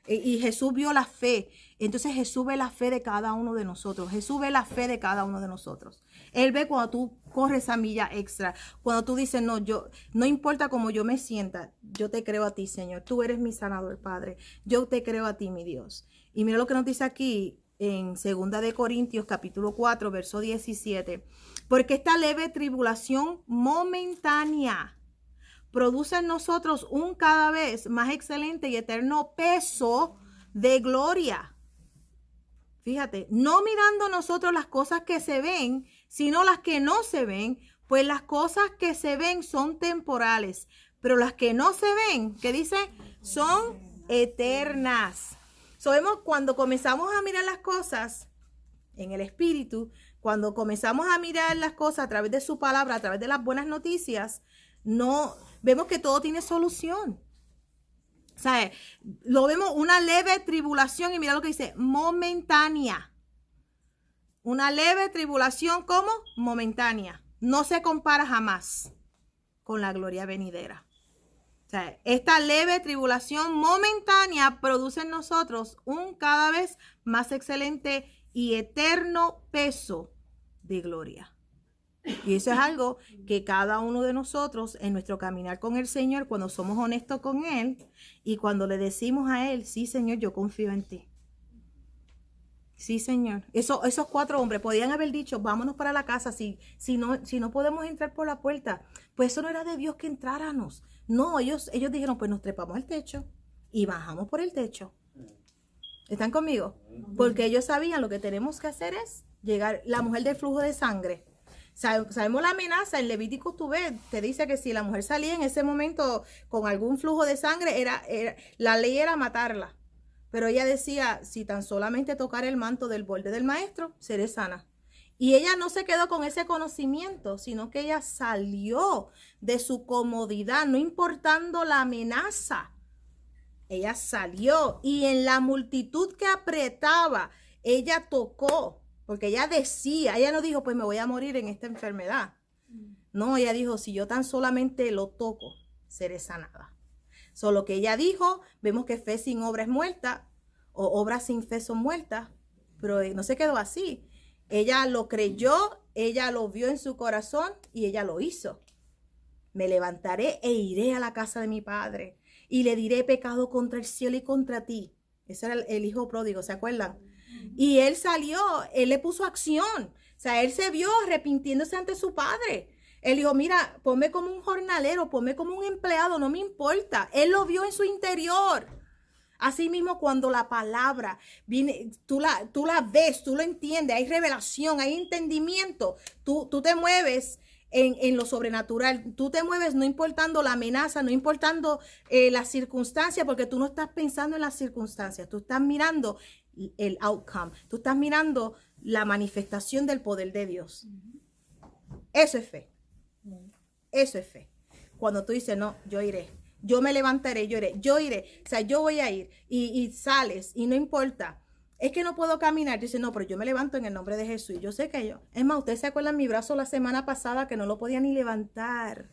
S1: Y Jesús vio la fe. Entonces Jesús ve la fe de cada uno de nosotros. Jesús ve la fe de cada uno de nosotros. Él ve cuando tú corres esa milla extra. Cuando tú dices, no importa cómo yo me sienta, yo te creo a ti, Señor. Tú eres mi sanador, Padre. Yo te creo a ti, mi Dios. Y mira lo que nos dice aquí en 2 de Corintios, capítulo 4, verso 17. Porque esta leve tribulación momentánea produce en nosotros un cada vez más excelente y eterno peso de gloria. Fíjate, no mirando nosotros las cosas que se ven, sino las que no se ven, pues las cosas que se ven son temporales, pero las que no se ven, ¿qué dice? Son eternas. Sabemos cuando comenzamos a mirar las cosas en el Espíritu, cuando comenzamos a mirar las cosas a través de su palabra, a través de las buenas noticias, vemos que todo tiene solución. O sea, lo vemos una leve tribulación y mira lo que dice, momentánea. Una leve tribulación, ¿cómo? Momentánea. No se compara jamás con la gloria venidera. O sea, esta leve tribulación momentánea produce en nosotros un cada vez más excelente y eterno peso de gloria. Y eso es algo que cada uno de nosotros en nuestro caminar con el Señor, cuando somos honestos con Él y cuando le decimos a Él, sí, Señor, yo confío en ti. Sí, Señor. Esos 4 hombres podían haber dicho, vámonos para la casa, si no podemos entrar por la puerta. Pues eso no era de Dios que entráramos. No, ellos dijeron, pues nos trepamos al techo y bajamos por el techo. ¿Están conmigo? Porque ellos sabían lo que tenemos que hacer es llegar, la mujer del flujo de sangre. Sabemos la amenaza, en Levítico tú ves, te dice que si la mujer salía en ese momento con algún flujo de sangre, la ley era matarla. Pero ella decía, si tan solamente tocar el manto del borde del maestro, seré sana. Y ella no se quedó con ese conocimiento, sino que ella salió de su comodidad, no importando la amenaza. Ella salió y en la multitud que apretaba, ella tocó. Porque ella decía, ella no dijo, pues me voy a morir en esta enfermedad. No, ella dijo, si yo tan solamente lo toco, seré sanada. Solo que ella dijo, vemos que fe sin obra es muerta, o obras sin fe son muertas, pero no se quedó así. Ella lo creyó, ella lo vio en su corazón y ella lo hizo. Me levantaré e iré a la casa de mi padre y le diré pecado contra el cielo y contra ti. Ese era el hijo pródigo, ¿se acuerdan? Y él salió, él le puso acción. O sea, él se vio arrepintiéndose ante su padre. Él dijo, mira, ponme como un jornalero, ponme como un empleado, no me importa. Él lo vio en su interior. Así mismo cuando la palabra viene, tú la ves, tú lo entiendes, hay revelación, hay entendimiento. Tú te mueves en lo sobrenatural. Tú te mueves no importando la amenaza, no importando las circunstancias, porque tú no estás pensando en las circunstancias. Tú estás mirando el outcome. Tú estás mirando la manifestación del poder de Dios. Eso es fe. Eso es fe. Cuando tú dices, no, yo iré. yo me levantaré, yo iré, o sea, yo voy a ir y sales y no importa. Es que no puedo caminar. Dice, no, pero yo me levanto en el nombre de Jesús. Y yo sé que yo. Es más, ustedes se acuerdan mi brazo la semana pasada que no lo podía ni levantar.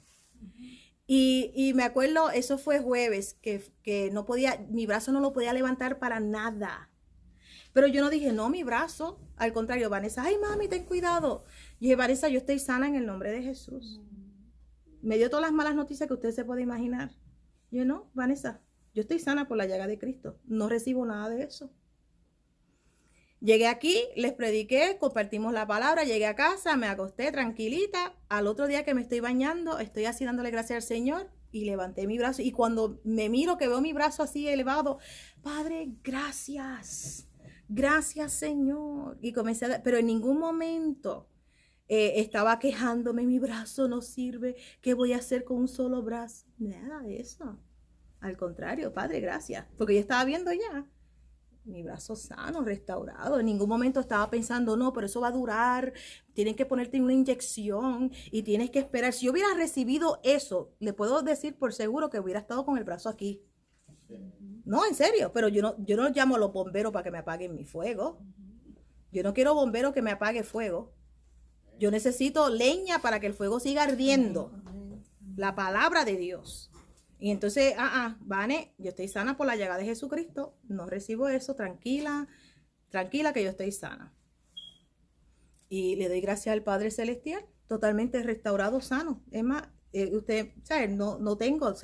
S1: Y me acuerdo, eso fue jueves, que no podía, mi brazo no lo podía levantar para nada. Pero yo no dije, no, mi brazo. Al contrario, Vanessa, ay, mami, ten cuidado. Y dije, Vanessa, yo estoy sana en el nombre de Jesús. Me dio todas las malas noticias que usted se puede imaginar. Yo, no, Vanessa, yo estoy sana por la llaga de Cristo. No recibo nada de eso. Llegué aquí, les prediqué, compartimos la palabra, llegué a casa, me acosté tranquilita. Al otro día que me estoy bañando, estoy así dándole gracias al Señor y levanté mi brazo. Y cuando me miro, que veo mi brazo así elevado, Padre, gracias. Gracias, Señor. Y comencé pero en ningún momento estaba quejándome, mi brazo no sirve, ¿qué voy a hacer con un solo brazo? Nada de eso. Al contrario, Padre, gracias. Porque yo estaba viendo ya mi brazo sano, restaurado. En ningún momento estaba pensando, no, pero eso va a durar, tienen que ponerte una inyección y tienes que esperar. Si yo hubiera recibido eso, le puedo decir por seguro que hubiera estado con el brazo aquí. No, en serio, pero yo no llamo a los bomberos para que me apaguen mi fuego. Yo no quiero bomberos que me apague fuego. Yo necesito leña para que el fuego siga ardiendo. La palabra de Dios. Y entonces, Vane, yo estoy sana por la llaga de Jesucristo. No recibo eso, tranquila que yo estoy sana. Y le doy gracias al Padre Celestial, totalmente restaurado, sano. Es más, usted, ¿sabe? No tengo,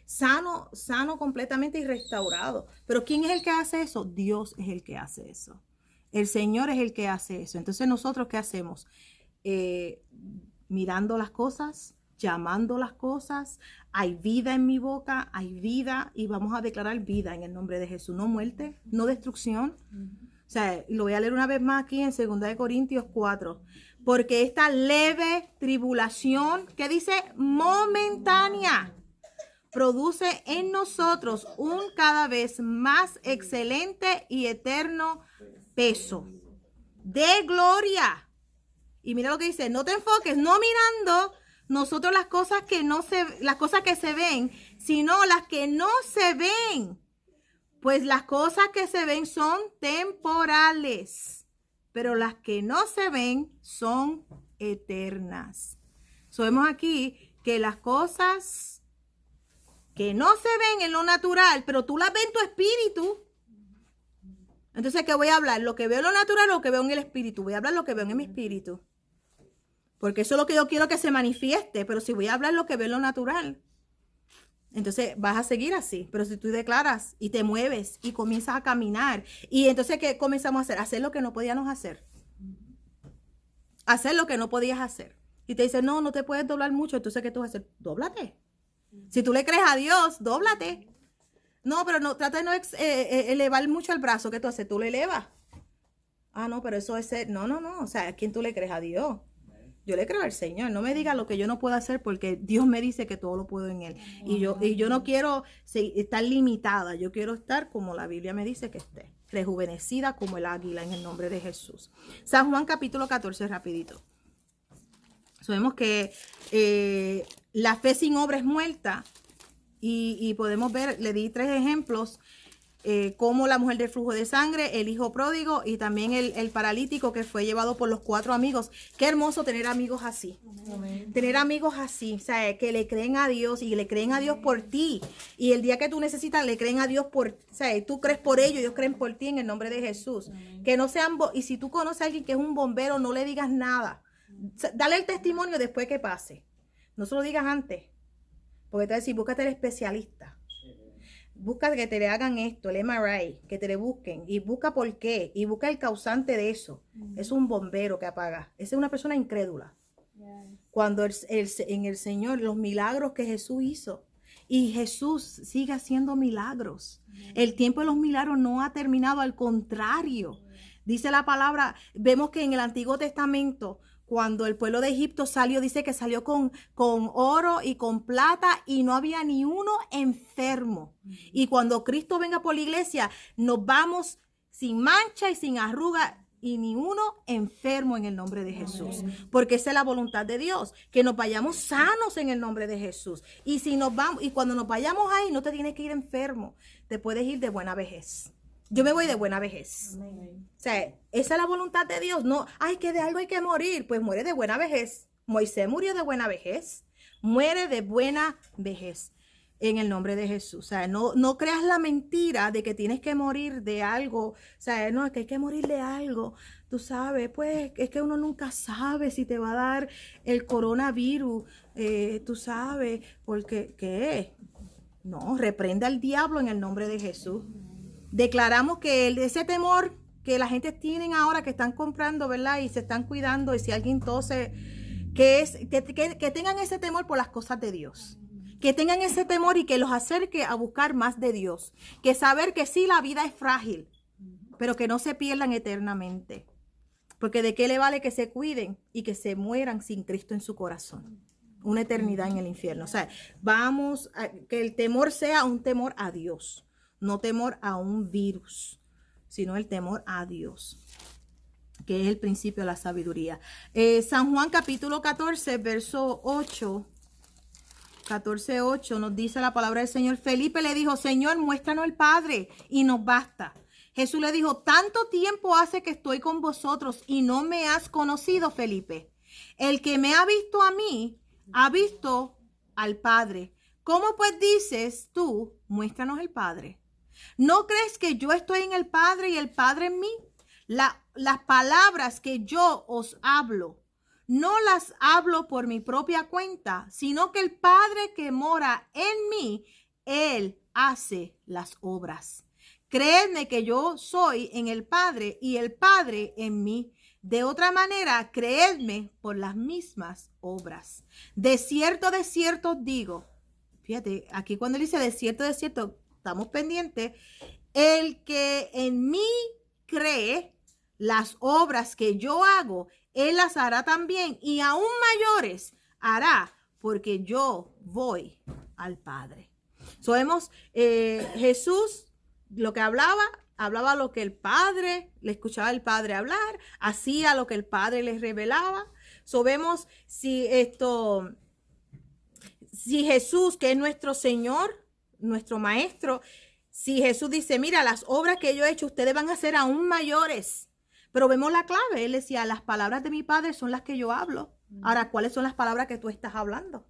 S1: sano completamente y restaurado. Pero ¿quién es el que hace eso? Dios es el que hace eso. El Señor es el que hace eso. Entonces, ¿nosotros qué hacemos? Mirando las cosas, llamando las cosas, hay vida en mi boca, hay vida y vamos a declarar vida en el nombre de Jesús, no muerte, no destrucción. O sea, lo voy a leer una vez más aquí en 2 Corintios 4, porque esta leve tribulación, ¿qué dice? Momentánea, produce en nosotros un cada vez más excelente y eterno peso de gloria. Y mira lo que dice, no te enfoques, no mirando nosotros las cosas que se ven, sino las que no se ven. Pues las cosas que se ven son temporales, pero las que no se ven son eternas. Vemos aquí que las cosas que no se ven en lo natural, pero tú las ves en tu espíritu. Entonces, ¿qué voy a hablar? ¿Lo que veo en lo natural o lo que veo en el espíritu? Voy a hablar lo que veo en mi espíritu. Porque eso es lo que yo quiero que se manifieste. Pero si voy a hablar lo que veo en lo natural, entonces vas a seguir así. Pero si tú declaras y te mueves y comienzas a caminar. Y entonces, ¿qué comenzamos a hacer? Hacer lo que no podíamos hacer. Hacer lo que no podías hacer. Y te dicen, no te puedes doblar mucho. Entonces, ¿qué tú vas a hacer? Dóblate. Si tú le crees a Dios, dóblate. No, pero no, trata de no elevar mucho el brazo. ¿Qué tú haces? Tú lo elevas. No, pero eso es... No. O sea, ¿a quién tú le crees? A Dios. Yo le creo al Señor. No me diga lo que yo no puedo hacer porque Dios me dice que todo lo puedo en Él. Y yo no quiero estar limitada. Yo quiero estar como la Biblia me dice que esté. Rejuvenecida como el águila en el nombre de Jesús. San Juan capítulo 14, rapidito. Sabemos que la fe sin obra es muerta. Y podemos ver, le di 3 ejemplos. Como la mujer del flujo de sangre, el hijo pródigo y también el paralítico que fue llevado por los 4 amigos. Qué hermoso tener amigos así. Amén. Tener amigos así, o sea, que le creen a Dios y le creen a Dios por ti. Y el día que tú necesitas, le creen a Dios o sea, tú crees por ellos, ellos creen por ti en el nombre de Jesús. Amén. Que no sean, y si tú conoces a alguien que es un bombero, no le digas nada. Dale el testimonio después que pase. No se lo digas antes. Porque te va a decir, búscate el especialista. Busca que te le hagan esto, el MRI, que te le busquen. Y busca por qué. Y busca el causante de eso. Es un bombero que apaga. Esa es una persona incrédula. Cuando en el Señor, los milagros que Jesús hizo. Y Jesús sigue haciendo milagros. El tiempo de los milagros no ha terminado. Al contrario. Dice la palabra, vemos que en el Antiguo Testamento, cuando el pueblo de Egipto salió, dice que salió con oro y con plata y no había ni uno enfermo. Y cuando Cristo venga por la iglesia, nos vamos sin mancha y sin arruga y ni uno enfermo en el nombre de Jesús. Porque esa es la voluntad de Dios, que nos vayamos sanos en el nombre de Jesús. Y si nos vamos, y cuando nos vayamos ahí, no te tienes que ir enfermo, te puedes ir de buena vejez. Yo me voy de buena vejez.
S3: Amén.
S1: O sea, esa es la voluntad de Dios. No, ay, que de algo hay que morir. Pues muere de buena vejez. Moisés murió de buena vejez. Muere de buena vejez en el nombre de Jesús. O sea, no creas la mentira de que tienes que morir de algo. O sea, no, es que hay que morir de algo. Tú sabes, pues es que uno nunca sabe si te va a dar el coronavirus. Tú sabes, porque, ¿qué? No, reprenda al diablo en el nombre de Jesús. Declaramos que ese temor que la gente tiene ahora, que están comprando, ¿verdad? Y se están cuidando, y si alguien tose, que tengan ese temor por las cosas de Dios. Que tengan ese temor y que los acerque a buscar más de Dios. Que saber que sí, la vida es frágil, pero que no se pierdan eternamente. Porque de qué le vale que se cuiden y que se mueran sin Cristo en su corazón. Una eternidad en el infierno. O sea, vamos a que el temor sea un temor a Dios. No temor a un virus, sino el temor a Dios, que es el principio de la sabiduría. San Juan capítulo 14, verso 8, 14:8 nos dice la palabra del Señor. Felipe le dijo, Señor, muéstranos el Padre y nos basta. Jesús le dijo, tanto tiempo hace que estoy con vosotros y no me has conocido, Felipe. El que me ha visto a mí, ha visto al Padre. ¿Cómo pues dices tú, muéstranos el Padre? ¿No crees que yo estoy en el Padre y el Padre en mí? Las palabras que yo os hablo, no las hablo por mi propia cuenta, sino que el Padre que mora en mí, Él hace las obras. Creedme que yo soy en el Padre y el Padre en mí. De otra manera, creedme por las mismas obras. De cierto os digo. Fíjate, aquí cuando él dice de cierto, estamos pendientes. El que en mí cree, las obras que yo hago, él las hará también, y aún mayores hará, porque yo voy al Padre. Vemos Jesús, lo que hablaba lo que el Padre, le escuchaba el Padre hablar, hacía lo que el Padre les revelaba. Vemos si Jesús, que es nuestro Señor, nuestro Maestro, si Jesús dice, mira, las obras que yo he hecho, ustedes van a ser aún mayores. Pero vemos la clave. Él decía, las palabras de mi Padre son las que yo hablo. Ahora, ¿cuáles son las palabras que tú estás hablando?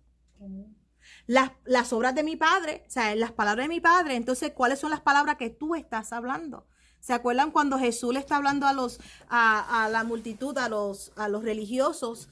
S1: Las obras de mi Padre, o sea, las palabras de mi Padre. Entonces, ¿cuáles son las palabras que tú estás hablando? ¿Se acuerdan cuando Jesús le está hablando a la multitud, a los religiosos?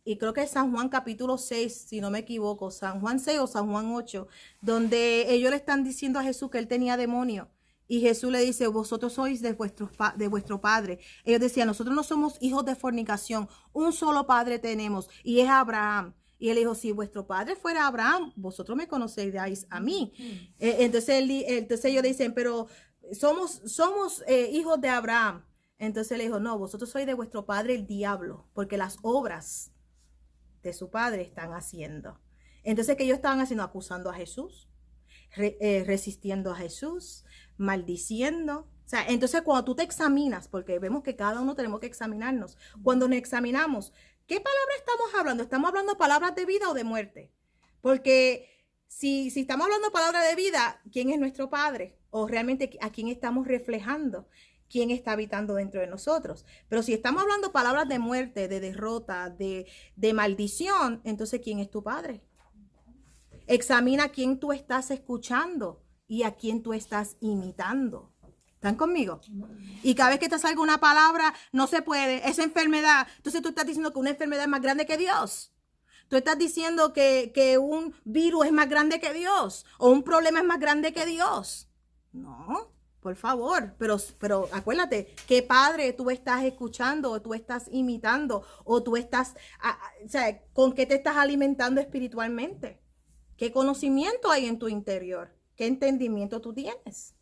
S1: Y creo que es San Juan capítulo 6, si no me equivoco, San Juan 6 o San Juan 8, donde ellos le están diciendo a Jesús que él tenía demonio. Y Jesús le dice, vosotros sois de vuestro padre. Ellos decían, nosotros no somos hijos de fornicación, un solo padre tenemos, y es Abraham. Y él dijo, si vuestro padre fuera Abraham, vosotros me conoceríais a mí. Entonces ellos dicen, pero somos hijos de Abraham. Entonces él dijo, no, vosotros sois de vuestro padre el diablo, porque las obras de su padre están haciendo. Entonces, ¿qué ellos estaban haciendo? Acusando a Jesús, resistiendo a Jesús, maldiciendo. O sea, entonces cuando tú te examinas, porque vemos que cada uno tenemos que examinarnos, cuando nos examinamos, ¿qué palabra estamos hablando? ¿Estamos hablando palabras de vida o de muerte? Porque si estamos hablando palabras de vida, ¿quién es nuestro Padre? O realmente a quién estamos reflejando, quién está habitando dentro de nosotros. Pero si estamos hablando palabras de muerte, de derrota, de maldición, entonces ¿quién es tu Padre? Examina a quién tú estás escuchando y a quién tú estás imitando. ¿Están conmigo? Y cada vez que te salga una palabra, no se puede, esa enfermedad. Entonces tú estás diciendo que una enfermedad es más grande que Dios. Tú estás diciendo que un virus es más grande que Dios. O un problema es más grande que Dios. No, por favor. Pero acuérdate, ¿qué padre tú estás escuchando o tú estás imitando? O tú estás, o sea, ¿con qué te estás alimentando espiritualmente? ¿Qué conocimiento hay en tu interior? ¿Qué entendimiento tú tienes?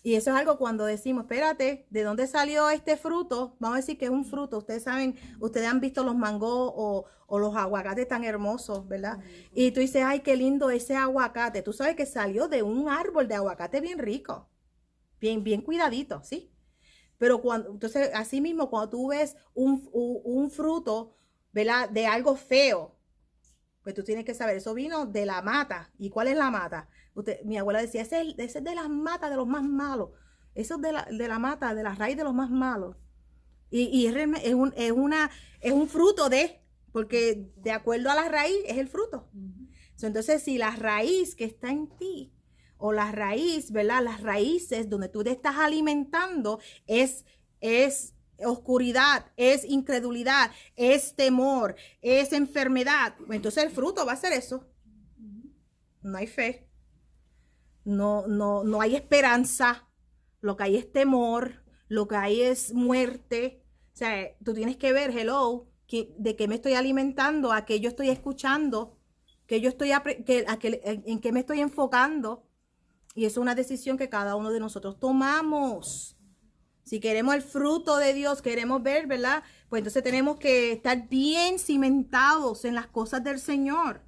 S1: Y eso es algo cuando decimos, espérate, ¿de dónde salió este fruto? Vamos a decir que es un fruto. Ustedes saben, ustedes han visto los mangos o los aguacates tan hermosos, ¿verdad? Y tú dices, ay, qué lindo ese aguacate. Tú sabes que salió de un árbol de aguacate bien rico, bien cuidadito, ¿sí? Pero entonces, así mismo, cuando tú ves un fruto, ¿verdad? De algo feo, pues tú tienes que saber, eso vino de la mata. ¿Y cuál es la mata? Mi abuela decía, ese es de las matas de los más malos. Eso es de la mata, de la raíz de los más malos. Y es un fruto porque de acuerdo a la raíz es el fruto. Entonces, si la raíz que está en ti, o la raíz, ¿verdad? Las raíces donde tú te estás alimentando es oscuridad, es incredulidad, es temor, es enfermedad. Entonces el fruto va a ser eso. No hay fe. No hay esperanza. Lo que hay es temor. Lo que hay es muerte. O sea, tú tienes que ver, de qué me estoy alimentando, a qué yo estoy escuchando, en qué me estoy enfocando. Y eso es una decisión que cada uno de nosotros tomamos. Si queremos el fruto de Dios, queremos ver, ¿verdad? Pues entonces tenemos que estar bien cimentados en las cosas del Señor.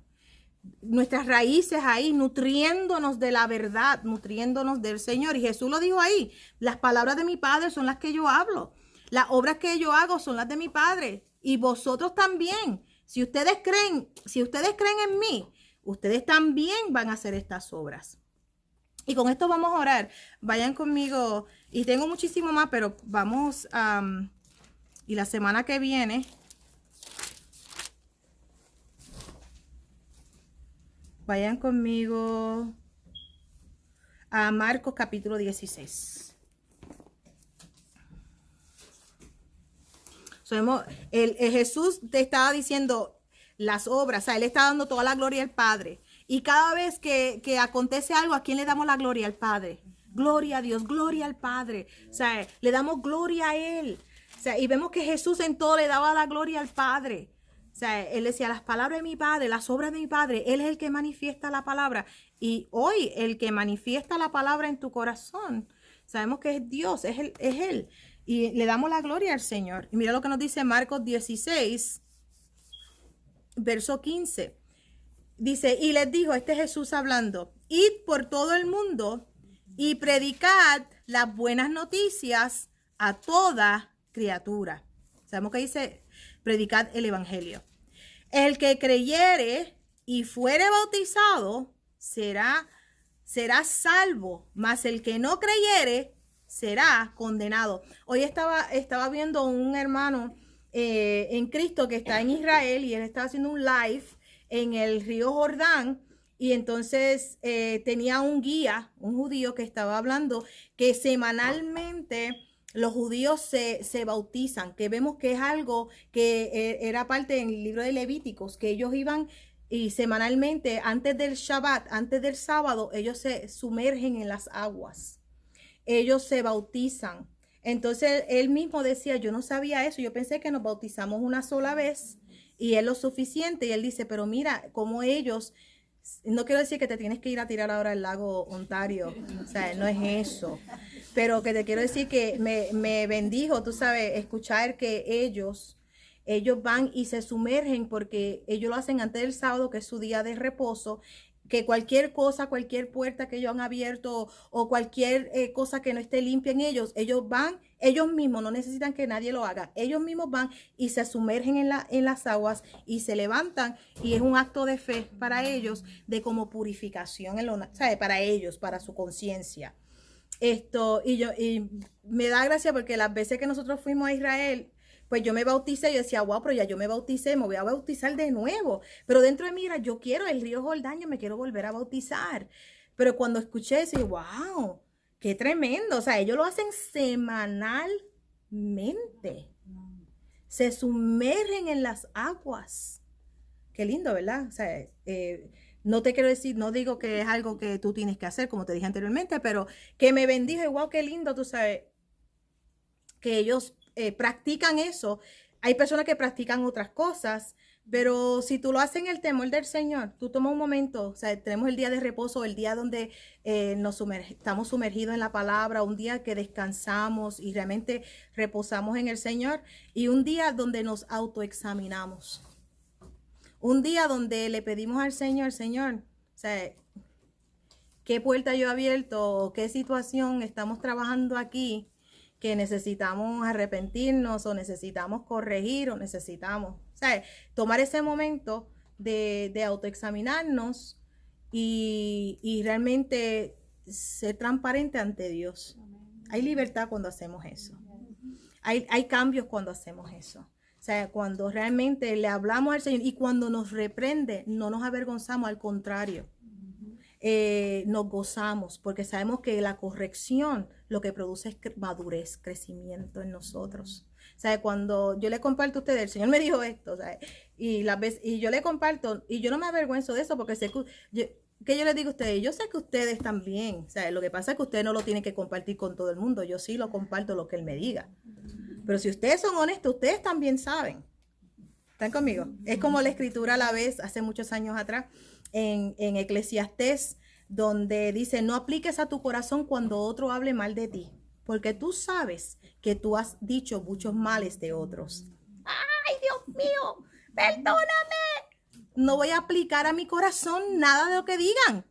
S1: Nuestras raíces ahí, nutriéndonos de la verdad, nutriéndonos del Señor. Y Jesús lo dijo ahí, las palabras de mi Padre son las que yo hablo. Las obras que yo hago son las de mi Padre. Y vosotros también. Si ustedes creen en mí, ustedes también van a hacer estas obras. Y con esto vamos a orar. Vayan conmigo. Y tengo muchísimo más, pero vamos y la semana que viene vayan conmigo a Marcos capítulo 16. Jesús te estaba diciendo las obras, o sea, él está dando toda la gloria al Padre. Y cada vez que acontece algo, ¿a quién le damos la gloria? Al Padre. Gloria a Dios, gloria al Padre. O sea, le damos gloria a Él. O sea, y vemos que Jesús en todo le daba la gloria al Padre. O sea, Él decía, las palabras de mi Padre, las obras de mi Padre, Él es el que manifiesta la palabra. Y hoy, el que manifiesta la palabra en tu corazón, sabemos que es Dios, es Él. Y le damos la gloria al Señor. Y mira lo que nos dice Marcos 16, verso 15. Dice, y les dijo, Jesús hablando, id por todo el mundo y predicad las buenas noticias a toda criatura. Sabemos que dice, predicad el evangelio. El que creyere y fuere bautizado será salvo, mas el que no creyere será condenado. Hoy estaba viendo un hermano en Cristo que está en Israel y él estaba haciendo un live en el río Jordán, y entonces tenía un guía, un judío que estaba hablando que semanalmente los judíos se bautizan, que vemos que es algo que era parte del libro de Levíticos, que ellos iban y semanalmente antes del Shabbat, antes del sábado, ellos se sumergen en las aguas, ellos se bautizan. Entonces él mismo decía, yo no sabía eso, yo pensé que nos bautizamos una sola vez y es lo suficiente. Y él dice, pero mira, como ellos, no quiero decir que te tienes que ir a tirar ahora al lago Ontario, o sea, no es eso, pero que te quiero decir que me bendijo, tú sabes, escuchar que ellos van y se sumergen porque ellos lo hacen antes del sábado, que es su día de reposo, que cualquier cosa, cualquier puerta que ellos han abierto o cualquier cosa que no esté limpia en ellos van, ellos mismos, no necesitan que nadie lo haga, ellos mismos van y se sumergen en las aguas y se levantan, y es un acto de fe para ellos, de como purificación, ¿sabe? Para ellos, para su conciencia. Y me da gracia porque las veces que nosotros fuimos a Israel, pues yo me bauticé, yo decía, wow, pero ya yo me bauticé, me voy a bautizar de nuevo. Pero dentro de mí era, yo quiero el río Jordán, yo me quiero volver a bautizar. Pero cuando escuché eso, dije, wow, qué tremendo. O sea, ellos lo hacen semanalmente. Se sumergen en las aguas. Qué lindo, ¿verdad? O sea, no te quiero decir, no digo que es algo que tú tienes que hacer, como te dije anteriormente, pero que me bendijo, wow, qué lindo, tú sabes, que ellos practican eso. Hay personas que practican otras cosas, pero si tú lo haces en el temor del Señor, tú tomas un momento, o sea, tenemos el día de reposo, el día donde estamos sumergidos en la palabra, un día que descansamos y realmente reposamos en el Señor, y un día donde nos autoexaminamos, un día donde le pedimos al Señor, o sea, ¿qué puerta yo he abierto? ¿Qué situación estamos trabajando aquí que necesitamos arrepentirnos o necesitamos corregir o necesitamos, ¿sabes? Tomar ese momento de autoexaminarnos y realmente ser transparente ante Dios. Hay libertad cuando hacemos eso. Hay cambios cuando hacemos eso. O sea, cuando realmente le hablamos al Señor y cuando nos reprende, no nos avergonzamos, al contrario. Nos gozamos porque sabemos que la corrección lo que produce es madurez, crecimiento en nosotros. O sea, cuando yo le comparto a ustedes, el Señor me dijo esto, ¿sabes? Y yo le comparto, y yo no me avergüenzo de eso porque sé que yo les digo a ustedes, yo sé que ustedes también, o sea, lo que pasa es que ustedes no lo tienen que compartir con todo el mundo, yo sí lo comparto lo que Él me diga. Pero si ustedes son honestos, ustedes también saben. ¿Están conmigo? Es como la escritura a la vez, hace muchos años atrás, en Eclesiastés, donde dice, no apliques a tu corazón cuando otro hable mal de ti, porque tú sabes que tú has dicho muchos males de otros. ¡Ay, Dios mío! ¡Perdóname! No voy a aplicar a mi corazón nada de lo que digan.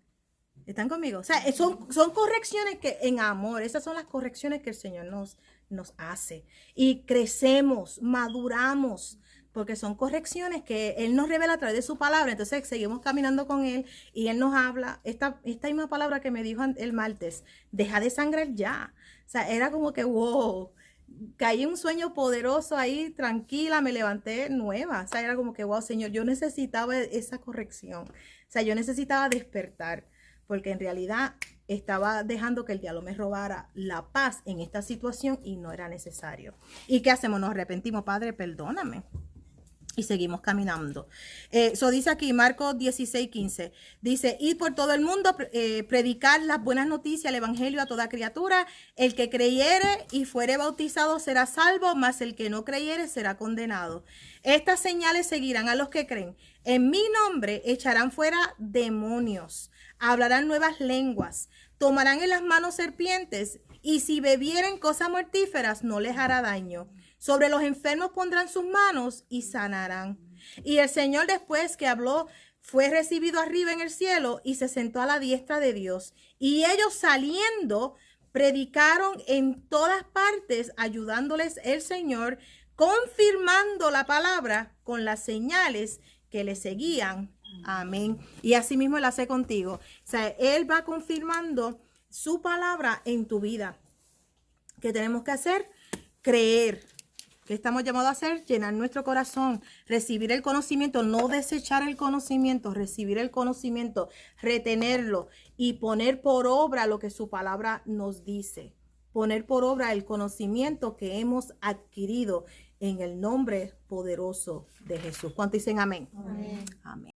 S1: ¿Están conmigo? O sea, son correcciones que en amor, esas son las correcciones que el Señor nos hace. Y crecemos, maduramos, porque son correcciones que Él nos revela a través de su palabra. Entonces seguimos caminando con Él y Él nos habla. Esta misma palabra que me dijo el martes, deja de sangrar ya. O sea, era como que, wow, caí en un sueño poderoso ahí, tranquila, me levanté nueva. O sea, era como que, wow, Señor, yo necesitaba esa corrección. O sea, yo necesitaba despertar, porque en realidad estaba dejando que el diablo me robara la paz en esta situación y no era necesario. ¿Y qué hacemos? Nos arrepentimos, Padre, perdóname. Y seguimos caminando. Eso dice aquí, Marcos 16:15. Dice, id por todo el mundo, predicar las buenas noticias, el evangelio a toda criatura. El que creyere y fuere bautizado será salvo, mas el que no creyere será condenado. Estas señales seguirán a los que creen. En mi nombre echarán fuera demonios, hablarán nuevas lenguas, tomarán en las manos serpientes, y si bebieren cosas mortíferas no les hará daño. Sobre los enfermos pondrán sus manos y sanarán. Y el Señor, después que habló, fue recibido arriba en el cielo y se sentó a la diestra de Dios. Y ellos, saliendo, predicaron en todas partes, ayudándoles el Señor, confirmando la palabra con las señales que le seguían. Amén. Y así mismo Él hace contigo. O sea, Él va confirmando su palabra en tu vida. ¿Qué tenemos que hacer? Creer. ¿Qué estamos llamados a hacer? Llenar nuestro corazón, recibir el conocimiento, no desechar el conocimiento, recibir el conocimiento, retenerlo y poner por obra lo que su palabra nos dice. Poner por obra el conocimiento que hemos adquirido en el nombre poderoso de Jesús. ¿Cuántos dicen amén? Amén. Amén.